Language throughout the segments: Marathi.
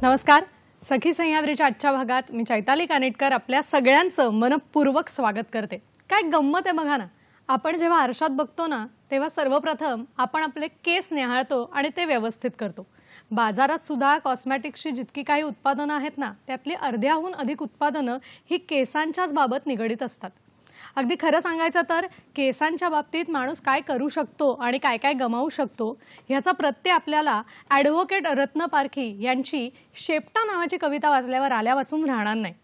नमस्कार. सखी सह्याद्रीच्या आजच्या भागात मी चैताली कानेटकर आपल्या सगळ्यांचं मनपूर्वक स्वागत करते. काय गंमत आहे बघा ना, आपण जेव्हा आरशात बघतो ना तेव्हा सर्वप्रथम आपण आपले केस निहाळतो आणि ते व्यवस्थित करतो. बाजारात सुद्धा कॉस्मेटिक्सची जितकी काही उत्पादनं आहेत ना त्यातली अर्ध्याहून अधिक उत्पादनं ही केसांच्याच बाबत निगडित असतात. अगदी खरं सांगायचं तर केसांच्या बाबतीत माणूस काय करू शकतो आणि काय काय गमावू शकतो ह्याचा प्रत्यय आपल्याला ॲडव्होकेट रत्न पारखी यांची शेपटा नावाची कविता वाचल्यावर आल्या वाचून राहणार नाही.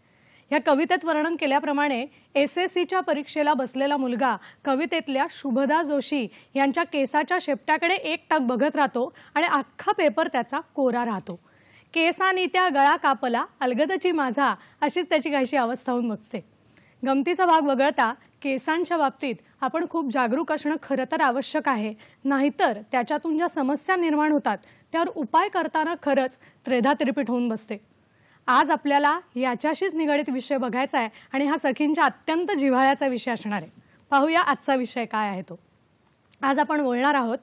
या कवितेत वर्णन केल्याप्रमाणे SSCच्या परीक्षेला बसलेला मुलगा कवितेतल्या शुभदा जोशी यांच्या केसाच्या शेपट्याकडे एकटक बघत राहतो आणि अख्खा पेपर त्याचा कोरा राहतो. केसानी त्या गळा कापला अलगदची माझा अशीच त्याची काहीशी अवस्था होऊन बसते. गमतीचा भाग वगळता केसांच्या बाबतीत आपण खूप जागरूक असणं खरं तर आवश्यक आहे, नाहीतर त्याच्यातून ज्या समस्या निर्माण होतात त्यावर उपाय करताना खरंच त्रेधा तिरपीट होऊन बसते. आज आपल्याला याच्याशीच निगडित विषय बघायचा आहे आणि हा सखींच्या अत्यंत जिव्हाळ्याचा विषय असणार आहे. पाहूया आजचा विषय काय आहे तो. आज आपण बोलणार आहोत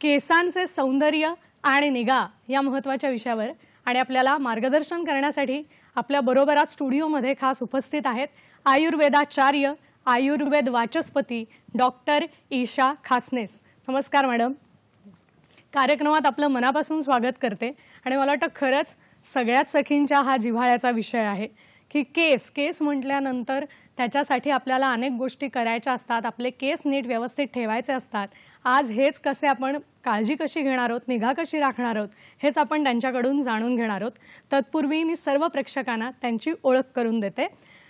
केसांचे सौंदर्य आणि निगा या महत्त्वाच्या विषयावर आणि आपल्याला मार्गदर्शन करण्यासाठी आपल्या बरोबर आज स्टुडिओमध्ये खास उपस्थित आहेत आयुर्वेदाचार्य आयुर्वेद वाचस्पती डॉक्टर ईशा खासनेस. नमस्कार मॅडम. कार्यक्रमात आपलं मनापासून स्वागत करते आणि मला वाटतं खरंच सगळ्यात सखींच्या हा जिव्हाळ्याचा विषय आहे की केस म्हटल्यानंतर त्याच्यासाठी आपल्याला अनेक गोष्टी करायच्या असतात, आपले केस नीट व्यवस्थित ठेवायचे असतात. आज हेच कसे आपण काळजी कशी घेणार आहोत, निगा कशी राखणार आहोत हेच आपण त्यांच्याकडून जाणून घेणार आहोत. तत्पूर्वी मी सर्व प्रेक्षकांना त्यांची ओळख करून देते.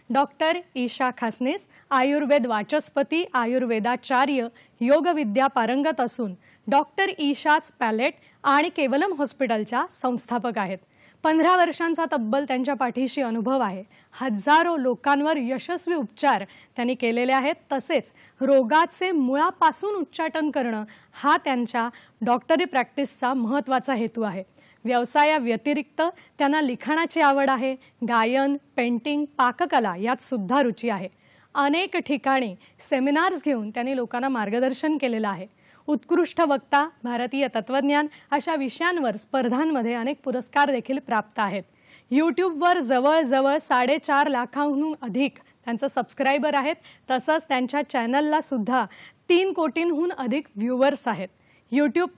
डॉक्टर ईशा खासनेस आयुर्वेद वाचस्पती आयुर्वेदाचार्य योगविद्या पारंगत असून डॉक्टर ईशाच पॅलेट आणि केवलम हॉस्पिटलच्या संस्थापक आहेत. 15 वर्षांचा तब्बल त्यांच्या पाठीशी अनुभव आहे. हजारो लोकांवर यशस्वी उपचार त्यांनी केलेले आहेत. तसेच रोगाचे मुळापासून उच्चाटन करणं हा त्यांच्या डॉक्टरी प्रॅक्टिसचा महत्त्वाचा हेतू आहे. व्यवसायाव्यतिरिक्त त्यांना लिखाणाची आवड आहे. गायन, पेंटिंग, पाककला यात सुद्धा रुची आहे. अनेक ठिकाणी सेमिनार्स घेऊन त्यांनी लोकांना मार्गदर्शन केलेलं आहे. उत्कृष्ट वक्ता, भारतीय तत्वज्ञान अशा विषयांवर स्पर्धांमध्ये अनेक पुरस्कार देखील प्राप्त आहेत. यूट्यूबवर जवळजवळ 4.5 लाखांहून अधिक त्यांचं सबस्क्रायबर आहेत. तसंच त्यांच्या चॅनलला सुद्धा 3 कोटींहून अधिक व्ह्यूवर्स आहेत. यूट्यूब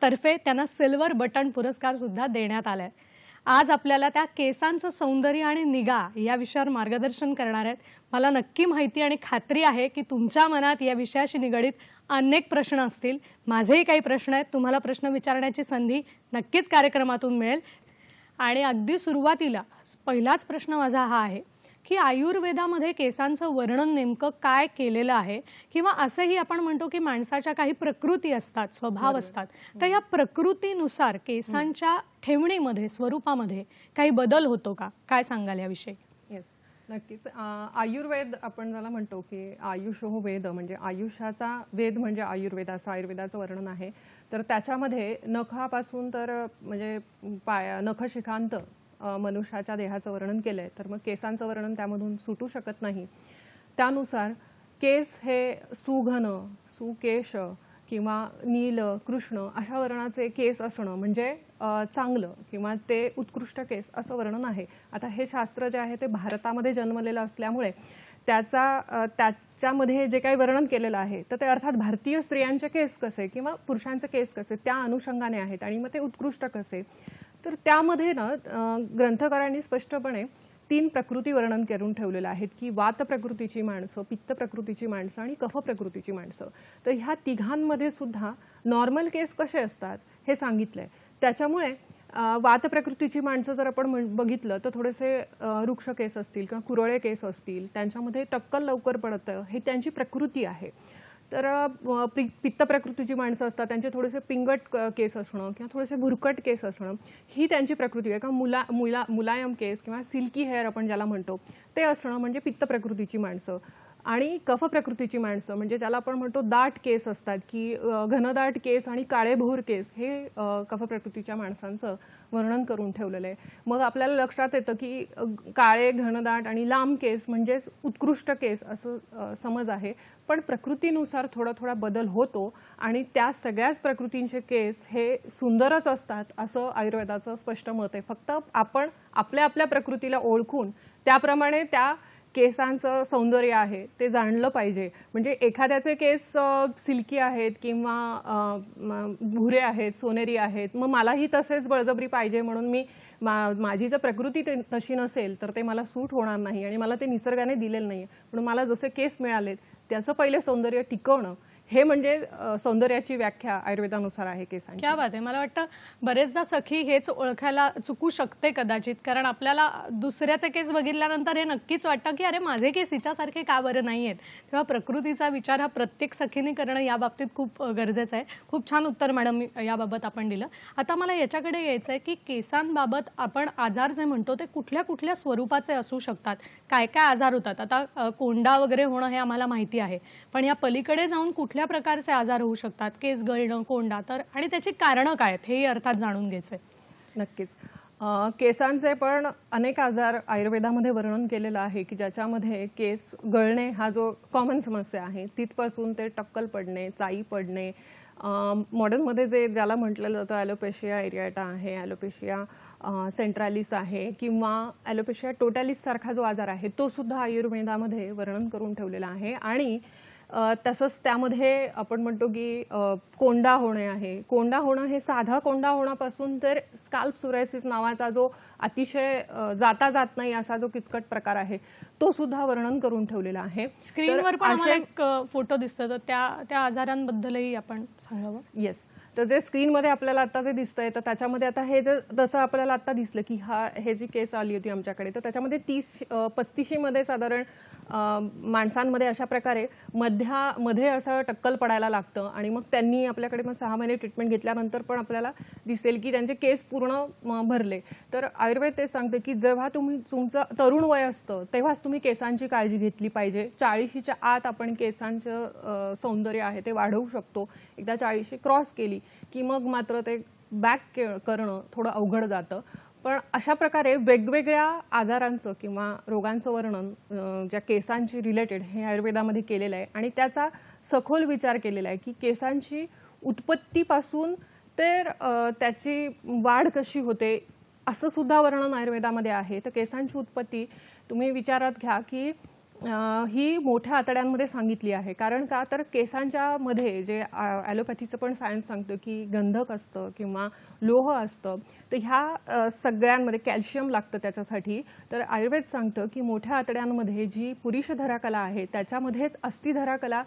तर्फे त्यांना सिल्वर बटन पुरस्कार सुद्धा देण्यात आलाय. आज आपल्याला त्या केसांचं सौंदर्य आणि निगा या विषयावर मार्गदर्शन करणार आहेत. मला नक्की माहिती आणि खात्री आहे की तुमच्या मनात या विषयाशी निगडित अनेक प्रश्न असतील. माझेही काही प्रश्न आहेत. तुम्हाला प्रश्न विचारण्याची संधी नक्कीच कार्यक्रमातून मिळेल. आणि अगदी सुरुवातीला पहिलाच प्रश्न माझा हा आहे की आयुर्वेदामध्ये केसांचं वर्णन नेमकं काय केलेलं आहे, किंवा असंही आपण म्हणतो की माणसाच्या काही प्रकृती असतात, स्वभाव असतात, तर या प्रकृतीनुसार केसांच्या ठेवणीमध्ये स्वरूपामध्ये काही बदल होतो का? काय सांगाल याविषयी? नक्कीच. आयुर्वेद आपण ज्याला म्हणतो की आयुषो वेद म्हणजे आयुष्याचा वेद म्हणजे आयुर्वेद असं आयुर्वेदाचं वर्णन आहे. तर त्याच्यामध्ये नखापासून तर म्हणजे नखशिखांत मनुष्याच्या देहाचं वर्णन केलंय. तर मग केसांचं वर्णन त्यामधून सुटू शकत नाही. त्यानुसार केस हे सुघन, सुकेश किंवा नील, कृष्ण अशा वर्णाचे केस असणं म्हणजे चांगलं किंवा ते उत्कृष्ट केस असं वर्णन आहे. आता हे शास्त्र जे आहे ते भारतामध्ये जन्मलेलं असल्यामुळे त्याच्यामध्ये जे काही वर्णन केलेलं आहे तर ते अर्थात भारतीय स्त्रियांचे केस कसे किंवा पुरुषांचे केस कसे त्या अनुषंगाने आहेत आणि मग ते उत्कृष्ट कसे. तर त्यामध्ये ना ग्रंथकारांनी स्पष्टपणे 3 प्रकृती वर्णन करून ठेवलेलं आहेत की वात प्रकृतीची माणसं, पित्त प्रकृतीची माणसं आणि कफ प्रकृतीची माणसं. तर ह्या तिघांमध्ये सुद्धा नॉर्मल केस कसे असतात हे सांगितलंय. त्याच्यामुळे वात प्रकृतीची माणसं जर आपण बघितलं तर थोडेसे रुक्ष केस असतील किंवा कुरळे केस असतील, त्यांच्यामध्ये टक्कल लवकर पडतं, हे त्यांची प्रकृती आहे. तर पित्त प्रकृतीची माणसं असतात त्यांचे थोडेसे पिंगट केस असणं किंवा थोडेसे भुरकट केस असणं ही त्यांची प्रकृती आहे. किंवा मुलायम केस किंवा सिल्की हेअर आपण ज्याला म्हणतो ते असणं म्हणजे पित्त प्रकृतीची माणसं. आणि कफ प्रकृतीची माणसं म्हणजे ज्याला आपण म्हणतो दाट केस असतात की घनदाट केस आणि काळेभोर केस हे कफ प्रकृतीच्या माणसांचं वर्णन करून ठेवलेलं आहे. मग आपल्याला लक्षात येतं की काळे घनदाट आणि लांब केस म्हणजेच उत्कृष्ट केस असं समज आहे. पण प्रकृतीनुसार थोडा थोडा बदल होतो आणि त्या सगळ्याच प्रकृतींचे केस हे सुंदरच असतात असं आयुर्वेदाचं स्पष्ट मत आहे. फक्त आपण आपल्या आपल्या प्रकृतीला ओळखून त्याप्रमाणे त्या केसांचं सौंदर्य आहे ते जाणलं पाहिजे. म्हणजे एखाद्याचे केस सिल्की आहेत किंवा भुरे आहेत, सोनेरी आहेत, मग मलाही तसेच बळजबरी पाहिजे म्हणून मी माझी जर प्रकृती तशी नसेल तर ते मला सूट होणार नाही आणि मला ते निसर्गाने दिलेलं नाही. म्हणून मला जसे केस मिळालेत त्याचं पहिले सौंदर्य टिकवणं हे म्हणजे सौंदर्याची व्याख्या आयुर्वेदानुसार आहे केसांची. क्या बात आहे. मला वाटतं बरेचदा सखी हेच ओळखायला चुकू शकते कदाचित, कारण आपल्याला दुसऱ्याचे केस बघितल्यानंतर हे नक्कीच वाटतं की अरे माझे केस हिच्यासारखे का बरं नाही आहेत. तेव्हा प्रकृतीचा विचार हा प्रत्येक सखीने करणं या बाबतीत खूप गरजेचं आहे. खूप छान उत्तर मॅडम याबाबत आपण दिलं. आता मला याच्याकडे यायचं आहे की केसांबाबत आपण आजार जे म्हणतो ते कुठल्या कुठल्या स्वरूपाचे असू शकतात, काय काय आजार होतात. आता कोंडा वगैरे होणं हे आम्हाला माहिती आहे, पण या पलीकडे जाऊन कुठल्या प्रकारचे आजार होऊ शकतात, केस गळणं, कोंडा, तर आणि त्याची कारणं काय आहेत हेही अर्थात जाणून घ्यायचंय. नक्कीच. केसांचे पण अनेक आजार आयुर्वेदामध्ये वर्णन केलेलं आहे की ज्याच्यामध्ये केस गळणे हा जो कॉमन समस्या आहे तिथपासून ते टक्कल पडणे, चाई पडणे, मॉडर्नमध्ये जे ज्याला म्हटलं जातं ॲलोपेशिया एरियाटा आहे, ॲलोपेशिया सेंट्रालिस आहे किंवा ॲलोपेशिया टोटॅलिस सारखा जो आजार आहे तो सुद्धा आयुर्वेदामध्ये वर्णन करून ठेवलेला आहे. आणि तसंच त्यामध्ये आपण म्हणतो की कोंडा होणे आहे. कोंडा होणं हे साधा कोंडा होण्यापासून तर स्काल्प सोरायसिस नावाचा जो अतिशय जाता जात नाही असा जो किचकट प्रकार आहे तो सुद्धा वर्णन करून ठेवलेला आहे. स्क्रीनवर पण आम्हाला एक फोटो दिसतो, तर त्या आजारांबद्दलही आपण सांगावं. येस. तर जे स्क्रीनमध्ये आपल्याला आता जे दिसतंय तर त्याच्यामध्ये आता हे जसं आपल्याला आता दिसलं की हे जी केस आली होती आमच्याकडे तर त्याच्यामध्ये 35 मध्ये साधारण माणसांमध्ये अशा प्रकारे मध्ये असं टक्कल पडायला लागतं आणि मग त्यांनी आपल्याकडे मग 6 महिने ट्रीटमेंट घेतल्यानंतर पण आपल्याला दिसेल की त्यांचे केस पूर्ण भरले. तर आयुर्वेद ते सांगते की जेव्हा तुमचं तरुण वय असतं तेव्हाच तुम्ही केसांची काळजी घेतली पाहिजे. 40च्या आत आपण केसांचं सौंदर्य आहे ते वाढवू शकतो. एकदा 40 क्रॉस केली की मग मात्र ते बॅक करणं थोडं अवघड जातं. पण अशा प्रकारे वेगवेगळ्या आजारांचं किंवा रोगांचं वर्णन ज्या केसांची रिलेटेड हे आयुर्वेदामध्ये केलेलं आहे आणि त्याचा सखोल विचार केलेला आहे की केसांची उत्पत्तीपासून तर त्याची वाढ कशी होते असं सुद्धा वर्णन आयुर्वेदामध्ये आहे. तर केसांची उत्पत्ती तुम्ही विचारात घ्या की ही मोठ्या आतड्यांमध्ये सांगितली आहे. कारण का तर केसांच्या मध्ये जे ॲलोपॅथीचं पण सायन्स सांगतं की गंधक असतं किंवा लोह असतं तर ह्या सगळ्यांमध्ये कॅल्शियम लागतं त्याच्यासाठी. तर आयुर्वेद सांगतं की मोठ्या आतड्यांमध्ये जी पुरुषधरा कला आहे त्याच्यामध्येच अस्थिधरा कला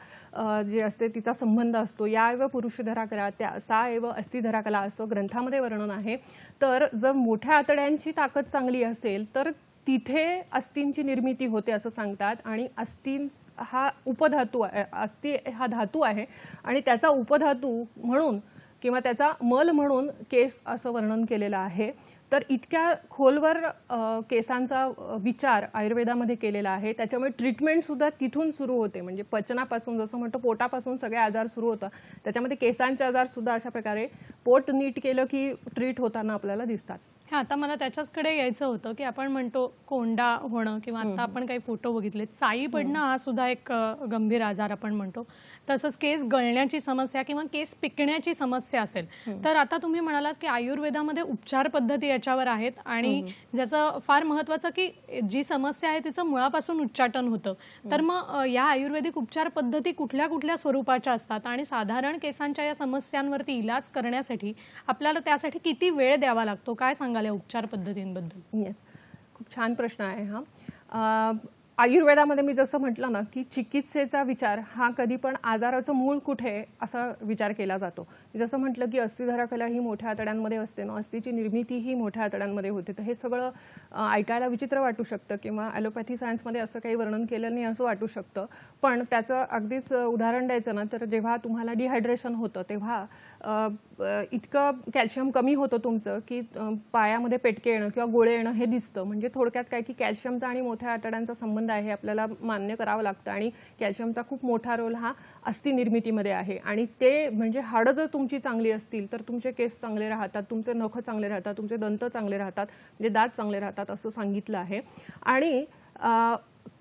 जी असते तिचा संबंध असतो. या एव पुरुषधरा कला त्या सा एव अस्थिधरा कला असं ग्रंथामध्ये वर्णन आहे. तर जर मोठ्या आतड्यांची ताकद चांगली असेल तर तिथे अस्थींची निर्मिती होते असं सांगतात. आणि अस्थी हा उपधातू आहे, अस्थी हा धातू आहे आणि त्याचा उपधातू म्हणून किंवा त्याचा मल म्हणून केस असं वर्णन केलेलं आहे. तर इतक्या खोलवर केसांचा विचार आयुर्वेदामध्ये केलेला आहे. त्याच्यामुळे ट्रीटमेंट सुद्धा तिथून सुरू होते. म्हणजे पचनापासून जसं म्हणतो पोटापासून सगळे आजार सुरू होतात त्याच्यामध्ये केसांचे आजार सुद्धा अशा प्रकारे पोट नीट केलं की ट्रीट होताना आपल्याला दिसतात. हा, आता मला त्याच्याचकडे यायचं होतं की आपण म्हणतो कोंडा होणं किंवा आता आपण काही फोटो बघितले, चाई पडणं हा सुद्धा एक गंभीर आजार आपण म्हणतो. तसंच केस गळण्याची समस्या किंवा केस पिकण्याची समस्या असेल तर आता तुम्ही म्हणालात की आयुर्वेदामध्ये उपचार पद्धती याच्यावर आहेत आणि ज्याचं फार महत्वाचं की जी समस्या आहे तिचं मुळापासून उच्चाटन होतं. तर मग या आयुर्वेदिक उपचार पद्धती कुठल्या कुठल्या स्वरूपाच्या असतात आणि साधारण केसांच्या या समस्यांवरती इलाज करण्यासाठी आपल्याला त्यासाठी किती वेळ द्यावा लागतो, काय सांगा उपचार पद्धतींबद्दल? येस, खूप छान प्रश्न आहे हा. आयुर्वेदामध्ये मी जसं म्हटलं ना की चिकित्सेचा विचार हा कधी पण आजाराचं मूळ कुठे असा विचार केला जातो. जसं म्हटलं की अस्थिधरा कला ही मोठ्या आतड्यांमध्ये असते ना, अस्थिची निर्मिती ही मोठ्या आतड्यांमध्ये होते. तर हे सगळं ऐकायला विचित्र वाटू शकतं किंवा ॲलोपॅथी सायन्समध्ये असं काही वर्णन केलं नाही असं वाटू शकतं. पण त्याचं अगदीच उदाहरण द्यायचं ना तर जेव्हा तुम्हाला डिहायड्रेशन होतं तेव्हा इतकं कॅल्शियम कमी होतं तुमचं की पायामध्ये पेटके येणं किंवा गोळे येणं हे दिसतं. म्हणजे थोडक्यात काय की कॅल्शियमचा आणि मोठ्या आतड्यांचा संबंध आहे, आपल्याला मान्य करावं लागतं. आणि कॅल्शियमचा खूप मोठा रोल हा अस्थि निर्मितीमध्ये आहे. आणि ते म्हणजे हाडं जर तुमची चांगली असतील तर तुमचे केस चांगले राहतात, तुमचे नख चांगले राहतात, तुमचे दंत चांगले राहतात, म्हणजे दात चांगले राहतात असं सांगितलं आहे. आणि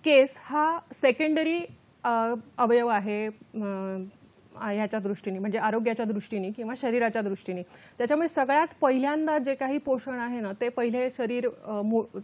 केस हा सेकंडरी अवयव आहे ह्याच्या दृष्टीने, म्हणजे आरोग्याच्या दृष्टीने किंवा शरीराच्या दृष्टीने. त्याच्यामुळे सगळ्यात पहिल्यांदा जे काही पोषण आहे ना ते पहिले शरीर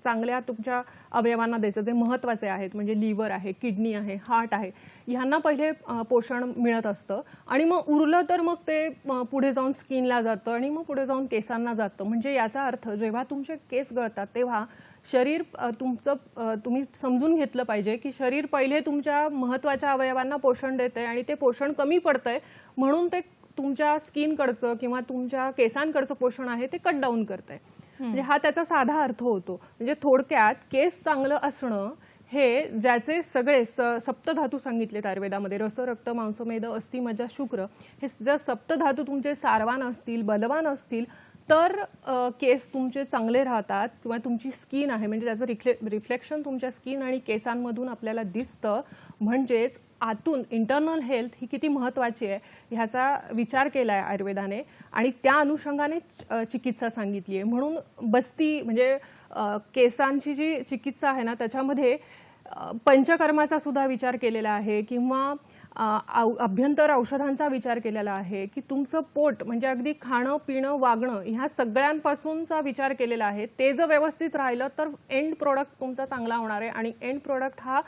चांगल्या तुमच्या अवयवांना द्यायचं, जे महत्त्वाचे आहेत. म्हणजे लिव्हर आहे, किडनी आहे, हार्ट आहे, ह्यांना पहिले पोषण मिळत असतं. आणि मग उरलं तर मग ते पुढे जाऊन स्किनला जातं आणि मग पुढे जाऊन केसांना जातं. म्हणजे याचा अर्थ जेव्हा तुमचे केस गळतात तेव्हा शरीर तुमचं तुम्ही समजून घेतलं पाहिजे की शरीर पहिले तुमच्या महत्त्वाच्या अवयवांना पोषण देते आणि ते पोषण कमी पडतंय म्हणून ते तुमच्या स्किनकडचं किंवा तुमच्या केसांकडचं पोषण आहे ते कट डाऊन करतंय. म्हणजे हा त्याचा साधा अर्थ होतो. म्हणजे थोडक्यात केस चांगलं असणं हे ज्याचे सगळे सप्तधातू सांगितलेत आयुर्वेदामध्ये, रस, रक्त, मांस, मेद, अस्थि, मज्जा, शुक्र, हे जर सप्तधातू तुमचे सारवान असतील, बलवान असतील तर केस तुमचे चांगले राहतात किंवा तुमची स्किन आहे म्हणजे त्याचं रिफ्लेक्शन तुमच्या स्किन आणि केसांमधून आपल्याला दिसतं. म्हणजेच आतून इंटरनल हेल्थ ही किती महत्त्वाची आहे ह्याचा विचार केला आहे आयुर्वेदाने आणि त्या अनुषंगाने चिकित्सा सांगितली आहे. म्हणून बस्ती म्हणजे केसांची जी चिकित्सा आहे ना त्याच्यामध्ये पंचकर्माचा सुद्धा विचार केलेला आहे किंवा अभ्यंतर औषधांचा विचार केलेला आहे की तुमचं पोट म्हणजे अगदी खाणं पिणं वागणं ह्या सगळ्यांपासूनचा विचार केलेला आहे. ते जर व्यवस्थित राहिलं तर एंड प्रोडक्ट तुमचा चांगला होणार आहे. आणि एंड प्रोडक्ट हा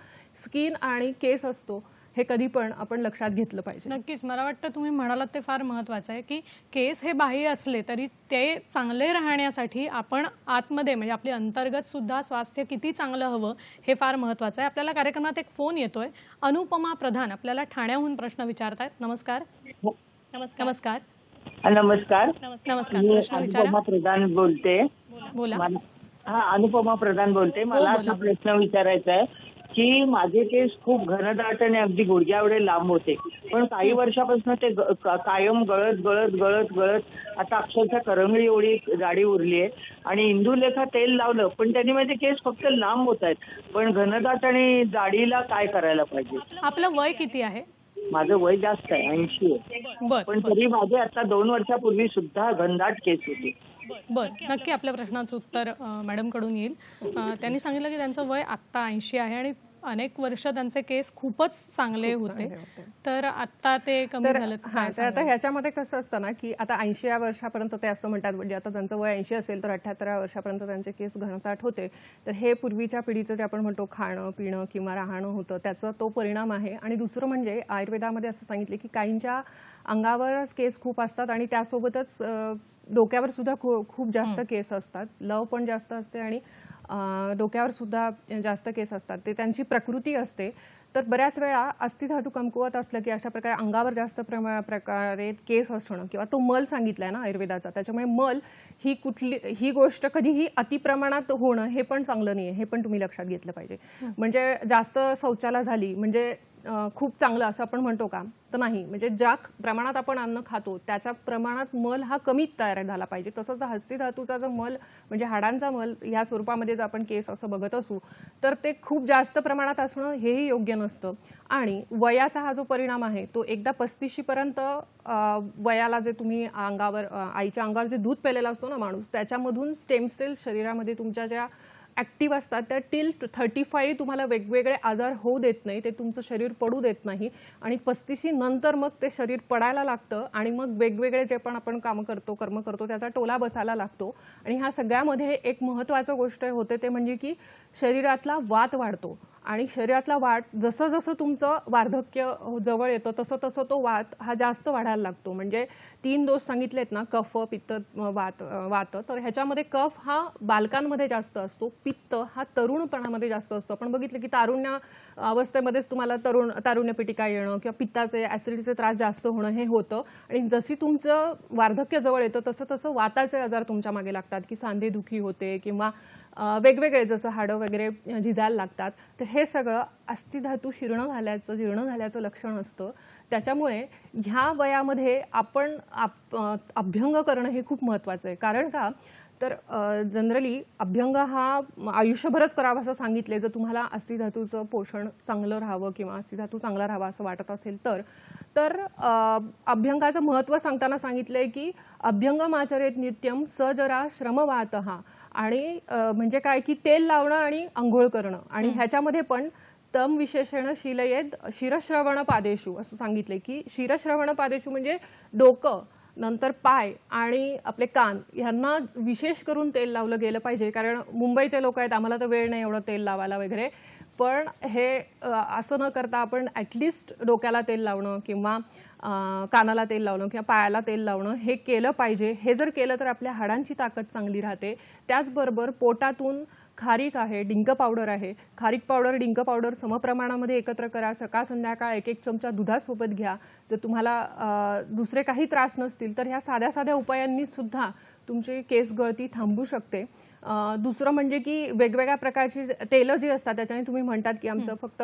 स्किन आणि केस असतो हे कधी पण आपण लक्षात घेतलं पाहिजे. नक्कीच मला वाटतं तुम्ही म्हणालात ते फार महत्त्वाचं आहे की केस हे बाह्य असले तरी ते चांगले राहण्यासाठी आपण आतमध्ये म्हणजे आपले अंतर्गत सुद्धा स्वास्थ्य किती चांगलं हवं हे फार महत्त्वाचं आहे. आपल्याला कार्यक्रमात एक फोन येतोय. अनुपमा प्रधान आपल्याला ठाण्याहून प्रश्न विचारतायत. नमस्कार. नमस्कार. नमस्कार. नमस्कार. मी प्रश्न विचारा. अनुपमा प्रधान बोलते. बोला. अनुपमा प्रधान बोलते. मला असा प्रश्न विचारायचा आहे की माझे केस खूप घनदाट आणि अगदी गुडघ्या एवढे लांब होते, पण काही वर्षापासून ते कायम गळत गळत गळत गळत आता अक्षरशः करंगळी एवढी जाडी उरली आहे. आणि इंदुलेखा तेल लावलं पण त्यांनी माझे केस फक्त लांब होत आहेत. पण घनदाट आणि जाडीला काय करायला पाहिजे? आपलं वय किती आहे? माझं वय जास्त आहे, 80 आहे. पण तरी माझे आता 2 वर्षापूर्वी सुद्धा घनदाट केस होते. बर, नक्की आपल्या प्रश्नाचं उत्तर मॅडम कडून येईल. त्यांनी सांगितलं की त्यांचं वय आता 80 आहे आणि अनेक वर्ष त्यांचे केस खूपच चांगले होते, तर आता ते कमी झाले. आता ह्याच्यामध्ये कसं असतं ना की आता 80 वर्षापर्यंत ते असं म्हणतात, म्हणजे आता त्यांचं वय 80 असेल तर 78 वर्षापर्यंत त्यांचे केस घनदाट होते. तर हे पूर्वीच्या पिढीचं जे आपण म्हणतो खाणं पिणं किंवा राहणं होतं त्याचा तो परिणाम आहे. आणि दुसरं म्हणजे आयुर्वेदामध्ये असं सांगितले की काहींच्या अंगावरच केस खूप असतात आणि त्यासोबतच डोक्यावर सुद्धा खूप जास्त केस असतात. लव पण जास्त असते आणि डोक्यावर सुद्धा जास्त केस असतात. ते त्यांची प्रकृती असते. तर बऱ्याच वेळा अस्थिधातू कमकुवत असलं की अशा प्रकारे अंगावर जास्त प्रकारे केस असणं किंवा तो मल सांगितलाय ना आयुर्वेदाचा, त्याच्यामुळे मल ही गोष्ट कधीही अतिप्रमाणात होणं हे पण चांगलं नाहीये, हे पण तुम्ही लक्षात घेतलं पाहिजे. म्हणजे जास्त शौचाला झाली म्हणजे खूप चांगलं असं आपण म्हणतो का? तर नाही. म्हणजे ज्या प्रमाणात आपण अन्न खातो त्याच्या प्रमाणात मल हा कमी तयार झाला पाहिजे. तसंच हस्तिधातूचा जो मल म्हणजे हाडांचा मल या स्वरूपामध्ये जर आपण केस असं बघत असू तर ते खूप जास्त प्रमाणात असणं हेही योग्य नसतं. आणि वयाचा हा जो परिणाम आहे तो एकदा 35 पर्यंत वयाला जे तुम्ही अंगावर आईच्या अंगावर जे दूध पेलेलं असतो ना माणूस, त्याच्यामधून स्टेम सेल शरीरामध्ये तुमच्या ज्या ऍक्टिव्ह असतात त्या टिल 35 तुम्हाला वेगवेगळे आजार होऊ देत नाही, ते तुमचं शरीर पडू देत नाही. आणि 35 नंतर मग ते शरीर पडायला लागतं आणि मग वेगवेगळे जे पण आपण कर्म करतो त्याचा टोला बसायला लागतो. आणि ह्या सगळ्यामध्ये एक महत्त्वाचं गोष्ट होते ते म्हणजे की शरीरातला वात वाढतो. आणि शरीरातला वात जसं जसं तुमचं वार्धक्य जवळ येतं तसं तसं तो वात हा जास्त वाढायला लागतो. म्हणजे 3 दोष सांगितलेत ना, कफ पित्त वात. तर ह्याच्यामध्ये कफ हा बालकांमध्ये जास्त असतो, पित्त हा तरुणपणामध्ये जास्त असतो. आपण बघितलं की तारुण्य अवस्थेमध्येच तुम्हाला तारुण्य पिटिका येणं किंवा पित्ताचे ऍसिडिटीचे त्रास जास्त होणं हे होतं. आणि जशी तुमचं वार्धक्य जवळ येतं तसं तसं वाताचे आजार तुमच्या मागे लागतात की सांधेदुखी होते किंवा वेगवेगळे जसं हाडं वगैरे झिजायला लागतात. तर हे सगळं अस्थिधातू जीर्ण झाल्याचं लक्षण असतं. त्याच्यामुळे ह्या वयामध्ये आपण अभ्यंग करणं हे खूप महत्त्वाचं आहे. कारण का तर जनरली अभ्यंग हा आयुष्यभरच करावा असं सांगितले. जर तुम्हाला अस्थिधातूचं पोषण चांगलं राहावं किंवा अस्थिधातू चांगला राहावा असं वाटत असेल तर अभ्यंगाचं महत्त्व सांगताना सांगितलंय की अभ्यंगमाचरेत नित्यम सजरा श्रमवातः. आणि म्हणजे काय की तेल लावणं आणि आंघोळ करणं. आणि ह्याच्यामध्ये पण तम विशेषण शीलयेद शिरश्रवण पादेशू असं सांगितले की शिरश्रवण पादेशू म्हणजे डोकं, नंतर पाय आणि आपले कान यांना विशेष करून तेल लावलं गेलं पाहिजे. कारण मुंबईचे लोक आहेत, आम्हाला तर वेळ नाही एवढं तेल लावायला वगैरे. पण हे असं न करता आपण ॲटलिस्ट डोक्याला तेल लावणं किंवा कानाला तेल लावणं किंवा पायाला तेल लावणं हे केलं पाहिजे. हे जर केलं तर आपल्या हाडांची ताकद चांगली राहते. त्याचबरोबर पोटातून खारीक आहे, डिंक पावडर आहे, खारीक पावडर डिंक पावडर समप्रमाणामध्ये एकत्र करा. सकाळ संध्याकाळ 1-1 चमचा दुधासोबत घ्या. जर तुम्हाला दुसरे काही त्रास नसतील तर ह्या साध्या साध्या उपायांनी सुद्धा तुमची केस गळती थांबू शकते. दुसरं म्हणजे की वेगवेगळ्या प्रकारची तेलं जी असतात त्याच्याने तुम्ही म्हणतात की आमचं फक्त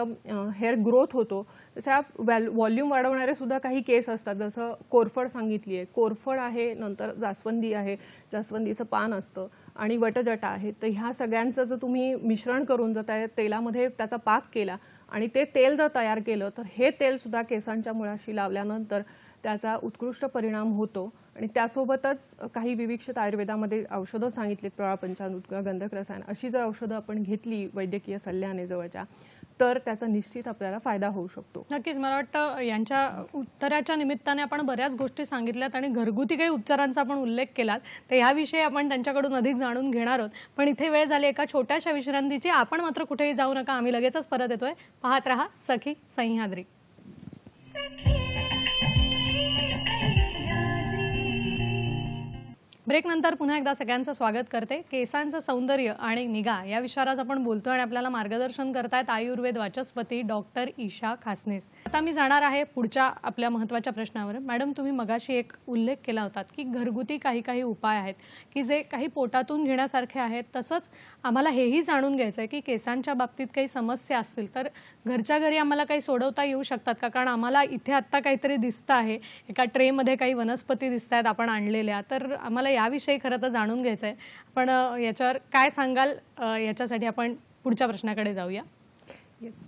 हेअर ग्रोथ होतो. त्याच्या व्हॉल्यूम वाढवणारे सुद्धा काही केस असतात. जसं कोरफड सांगितली आहे, कोरफड आहे, नंतर जास्वंदी आहे, जास्वंदीचं पान असतं आणि वटजटा आहे. तर ह्या सगळ्यांचं जर तुम्ही मिश्रण करून जर त्या तेलामध्ये त्याचा पाक केला आणि ते तेल जर तयार केलं तर हे तेल सुद्धा केसांच्या मुळाशी लावल्यानंतर त्याचा उत्कृष्ट परिणाम होतो. आणि त्यासोबतच काही विविक्षित आयुर्वेदामध्ये औषधं सांगितलीत, प्रवाळ पंचामृत, गंधक रसायन अशी जर औषधं आपण घेतली वैद्यकीय सल्ल्याने जवळच्या तर त्याचा निश्चित आपल्याला फायदा होऊ शकतो. नक्कीच. मला वाटतं यांच्या उत्तराच्या निमित्ताने आपण बऱ्याच गोष्टी सांगितल्यात आणि घरगुती काही उपचारांचा आपण उल्लेख केलात. तर ह्याविषयी आपण त्यांच्याकडून अधिक जाणून घेणार आहोत. पण इथे वेळ झाली एका छोट्याशा विश्रांतीची. आपण मात्र कुठेही जाऊ नका, आम्ही लगेचच परत येतोय. पाहत रहा सखी सह्याद्री. ब्रेक नंतर पुन्हा एकदा सगळ्यांचं स्वागत करते. केसांचं सौंदर्य आणि निगा या विषयावर आज आपण बोलतोय आणि आपल्याला मार्गदर्शन करतायत आयुर्वेद वाचस्पती डॉक्टर ईशा खासनीस. आता मी जाणार आहे पुढच्या आपल्या महत्त्वाच्या प्रश्नावर. मॅडम, तुम्ही मगाशी एक उल्लेख केला होता की घरगुती काही उपाय आहेत की जे काही पोटातून घेण्यासारखे आहेत. तसंच आम्हाला हेही जाणून घ्यायचं आहे की केसांच्या बाबतीत काही समस्या असतील तर घरच्या घरी आम्हाला काही सोडवता येऊ शकतात का? कारण आम्हाला इथे आत्ता काहीतरी दिसतं आहे, एका ट्रेमध्ये काही वनस्पती दिसत आहेत आपण आणलेल्या, तर आम्हाला याविषयी खरं तर जाणून घ्यायचं आहे. पण याच्यावर काय सांगाल? याच्यासाठी आपण पुढच्या प्रश्नाकडे जाऊया. येस,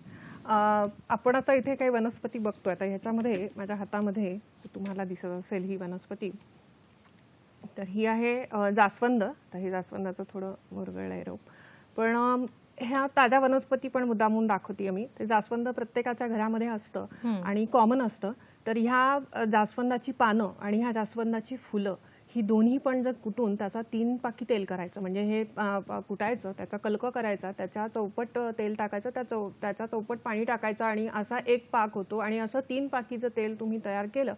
आपण आता इथे काही वनस्पती बघतोय. आता ह्याच्यामध्ये माझ्या हातामध्ये तुम्हाला दिसत असेल ही वनस्पती, तर ही आहे जास्वंद. तर हे जास्वंदाचं थोडं मुरगळलं आहे रोप, पण ह्या ताज्या वनस्पती पण मुद्दामून दाखवते मी. ते जास्वंद प्रत्येकाच्या घरामध्ये असतं आणि कॉमन असतं. तर ह्या जास्वंदाची पानं आणि ह्या जास्वंदाची फुलं ही दोन्ही पण जर कुटून त्याचा 3 पाकी तेल करायचं. म्हणजे हे कुटायचं, त्याचा कलक करायचा, त्याच्या चौपट तेल टाकायचं, त्याचा चौपट पाणी टाकायचं आणि असा एक पाक होतो. आणि असं 3 पाकीचं तेल तुम्ही तयार केलं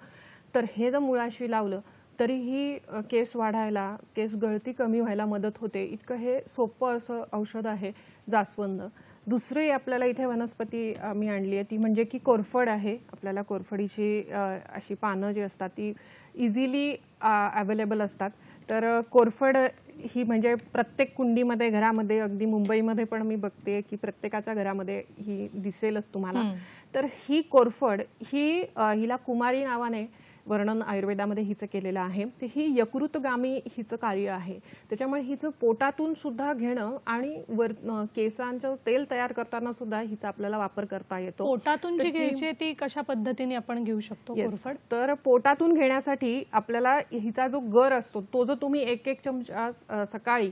तर हे जर मुळाशी लावलं तरीही केस वाढायला, केस गळती कमी व्हायला मदत होते. इतकं हे सोपं असं औषध आहे जास्वंद. दुसरी आपल्याला इथे वनस्पती मी आणली आहे ती म्हणजे की कोरफड आहे. आपल्याला कोरफडीची अशी पानं जी असतात ती इझिली अवेलेबल असतात. तर कोरफड ही म्हणजे प्रत्येक कुंडीमध्ये, घरामध्ये, अगदी मुंबईमध्ये पण मी बघते की प्रत्येकाच्या घरामध्ये ही दिसेलच तुम्हाला. तर ही कोरफड हिला कुमारी नावाने वर्णन आयुर्वेदामध्ये हिचं केलेलं आहे. तर ही यकृतगामी हिचं कार्य आहे. त्याच्यामुळे हिचं पोटातून सुद्धा घेणं आणि केसांचं तेल तयार करताना सुद्धा हिचा आपल्याला वापर करता येतो. पोटातून जी घ्यायची ती कशा पद्धतीने आपण घेऊ शकतो कोरफड? तर पोटातून घेण्यासाठी आपल्याला हिचा जो गर असतो तो जर तुम्ही 1-1 चमचा सकाळी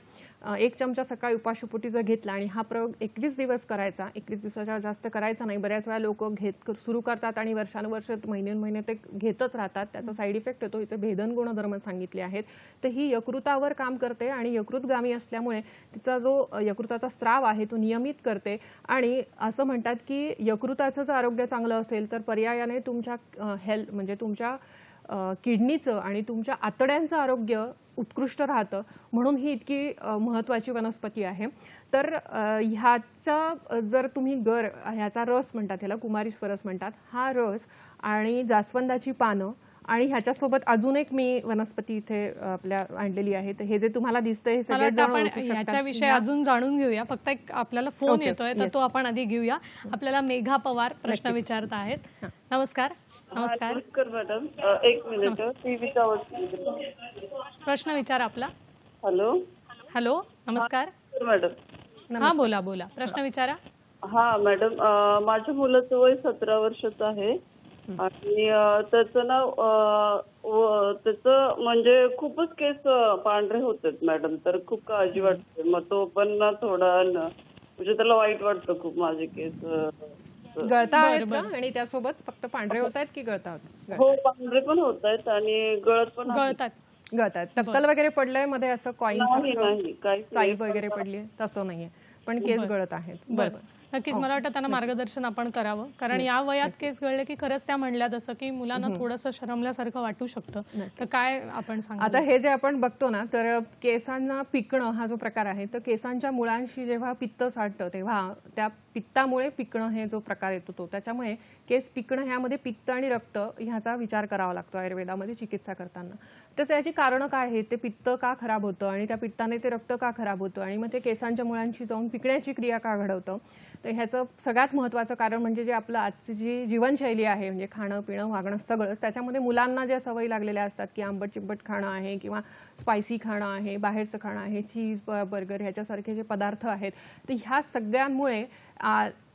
1 चमचा सकाळी उपाशीपोटी जर घेतला आणि हा प्रयोग 21 दिवस करायचा. 21 दिवसाच्या जास्त करायचा नाही. बऱ्याच वेळा लोक सुरू करतात आणि वर्षानुवर्ष महिने ते घेतच राहतात. त्याचा साईड इफेक्ट होतो. हिचे भेदन गुणधर्म सांगितले आहेत. तर ही यकृतावर काम करते आणि यकृतगामी असल्यामुळे तिचा जो यकृताचा स्राव आहे तो नियमित करते. आणि असं म्हणतात की यकृताचं जर आरोग्य चांगलं असेल तर पर्यायाने तुमच्या हेल्थ म्हणजे तुमच्या किडनीचं आणि तुमच्या आतड्यांचं आरोग्य उत्कृष्ट राहतं. म्हणून ही इतकी महत्त्वाची वनस्पती आहे. तर ह्याचा जर तुम्ही ह्याचा रस म्हणतात, ह्याला कुमारीस्वरस म्हणतात, हा रस आणि जास्वंदाची पानं आणि ह्याच्यासोबत अजून एक मी वनस्पती इथे आपल्या आणलेली आहे. तर हे जे तुम्हाला दिसतंय हे मला सगळे वाटतं जण आपण ओळखू शकतात. याच्याविषयी अजून जाणून घेऊया. फक्त एक आपल्याला फोन Okay, येतोय तर yes. तो आपण आधी घेऊया. आपल्याला मेघा पवार प्रश्न विचारत आहेत. नमस्कार. नमस्कार. नमस्कार मॅडम, एक मिनिट टीव्हीचा प्रश्न विचार आपला. हॅलो. हॅलो, नमस्कार. मॅडम. हा, बोला बोला, प्रश्न विचारा. हा मॅडम, माझ्या मुलाचं वय 17 वर्षाचं आहे आणि त्याचं नाव त्याचं म्हणजे खूपच केस पांढरे होतात मॅडम, तर खूप काळजी वाटते. मग तो पण ना थोडा म्हणजे त्याला वाईट वाटतं खूप माझे केस. गळता आहेत का आणि त्यासोबत फक्त पांढरे होत आहेत की गळतात? हो, पांढरे पण होत आहेत आणि गळत पण आहे. गळतात. गळतात. टक्कल वगैरे पडलंय मध्ये असं कॉईन नाही काहीच साईब वगैरे पडली तसं नाहीये, पण केस गळत आहेत. बरोबर. नक्कीच मला वाटतं त्यांना मार्गदर्शन आपण करावं, कारण या वयात केस गळले की खरंच त्या म्हणल्या तसं की मुलांना थोडंसं शरमल्यासारखं वाटू शकतं. तर काय आपण सांगा. आता हे जे आपण बघतो ना, तर केसांना पिकणं हा जो प्रकार आहे, तर केसांच्या मुळांशी जेव्हा पित्त साठतं तेव्हा त्या पित्तामुळे पिकणं हे जो प्रकार येतो तो, त्याच्यामुळे केस पिकणं ह्यामध्ये पित्त आणि रक्त ह्याचा विचार करावा लागतो आयुर्वेदामध्ये चिकित्सा करताना. तर त्याची कारणं काय आहेत, ते पित्त का खराब होतं आणि त्या पित्ताने ते रक्त का खराब होतं आणि मग ते केसांच्या मुळांशी जाऊन पिकण्याची क्रिया का घडवतं. तर ह्याचं सगळ्यात महत्त्वाचं कारण म्हणजे जे आपलं आजची जी जीवनशैली आहे, म्हणजे खाणं पिणं वागणं सगळं, त्याच्यामध्ये मुलांना ज्या सवयी लागलेल्या असतात की आंबट चिंबट खाणं आहे किंवा स्पायसी खाणं आहे, बाहेरचं खाणं आहे, चीज बर्गर ह्याच्यासारखे जे पदार्थ आहेत, तर ह्या सगळ्यांमुळे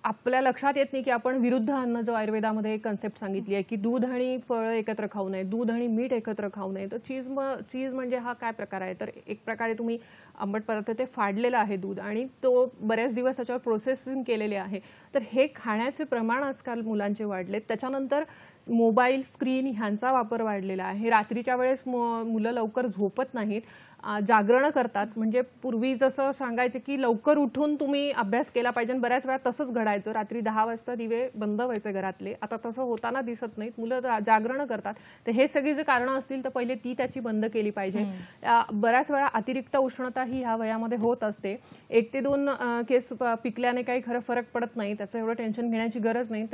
आपल्या लक्षात येत नाही की आपण विरुद्ध अन्न, जो आयुर्वेदामध्ये एक कन्सेप्ट सांगितली आहे की दूध आणि फळं एकत्र खाऊ नये, दूध आणि मीठ एकत्र खाऊ नये. तर चीज म्हणजे हा काय प्रकार आहे, तर एक प्रकारे तुम्ही आंबट पदार्थ ते फाडलेलं आहे दूध आणि तो बऱ्याच दिवस त्याच्यावर प्रोसेसिंग केलेले आहे. तर हे खाण्याचे प्रमाण आजकाल मुलांचे वाढलेत. त्याच्यानंतर मोबाईल स्क्रीन ह्यांचा वापर वाढलेला आहे. रात्रीच्या वेळेस मुलं लवकर झोपत नाहीत, जागरण करतात. म्हणजे पूर्वी जसं सांगायचे की लवकर उठून तुम्ही अभ्यास केला पाहिजे, बऱ्याच वेळा तसंच घडायचं, रात्री 10 वाजता दिवे बंद व्हायचे घरातले. आता तसं होताना दिसत नाहीत, मुलं जागरण करतात. तर हे सगळी जे कारणं असतील तर पहिले ती त्याची बंद केली पाहिजे. बऱ्याच वेळा अतिरिक्त उष्णता ही ह्या वयामध्ये होत असते. 1 ते 2 केस पिकल्याने काही खरं फरक पडत नाही, त्याचं एवढं टेन्शन घेण्याची गरज नाही,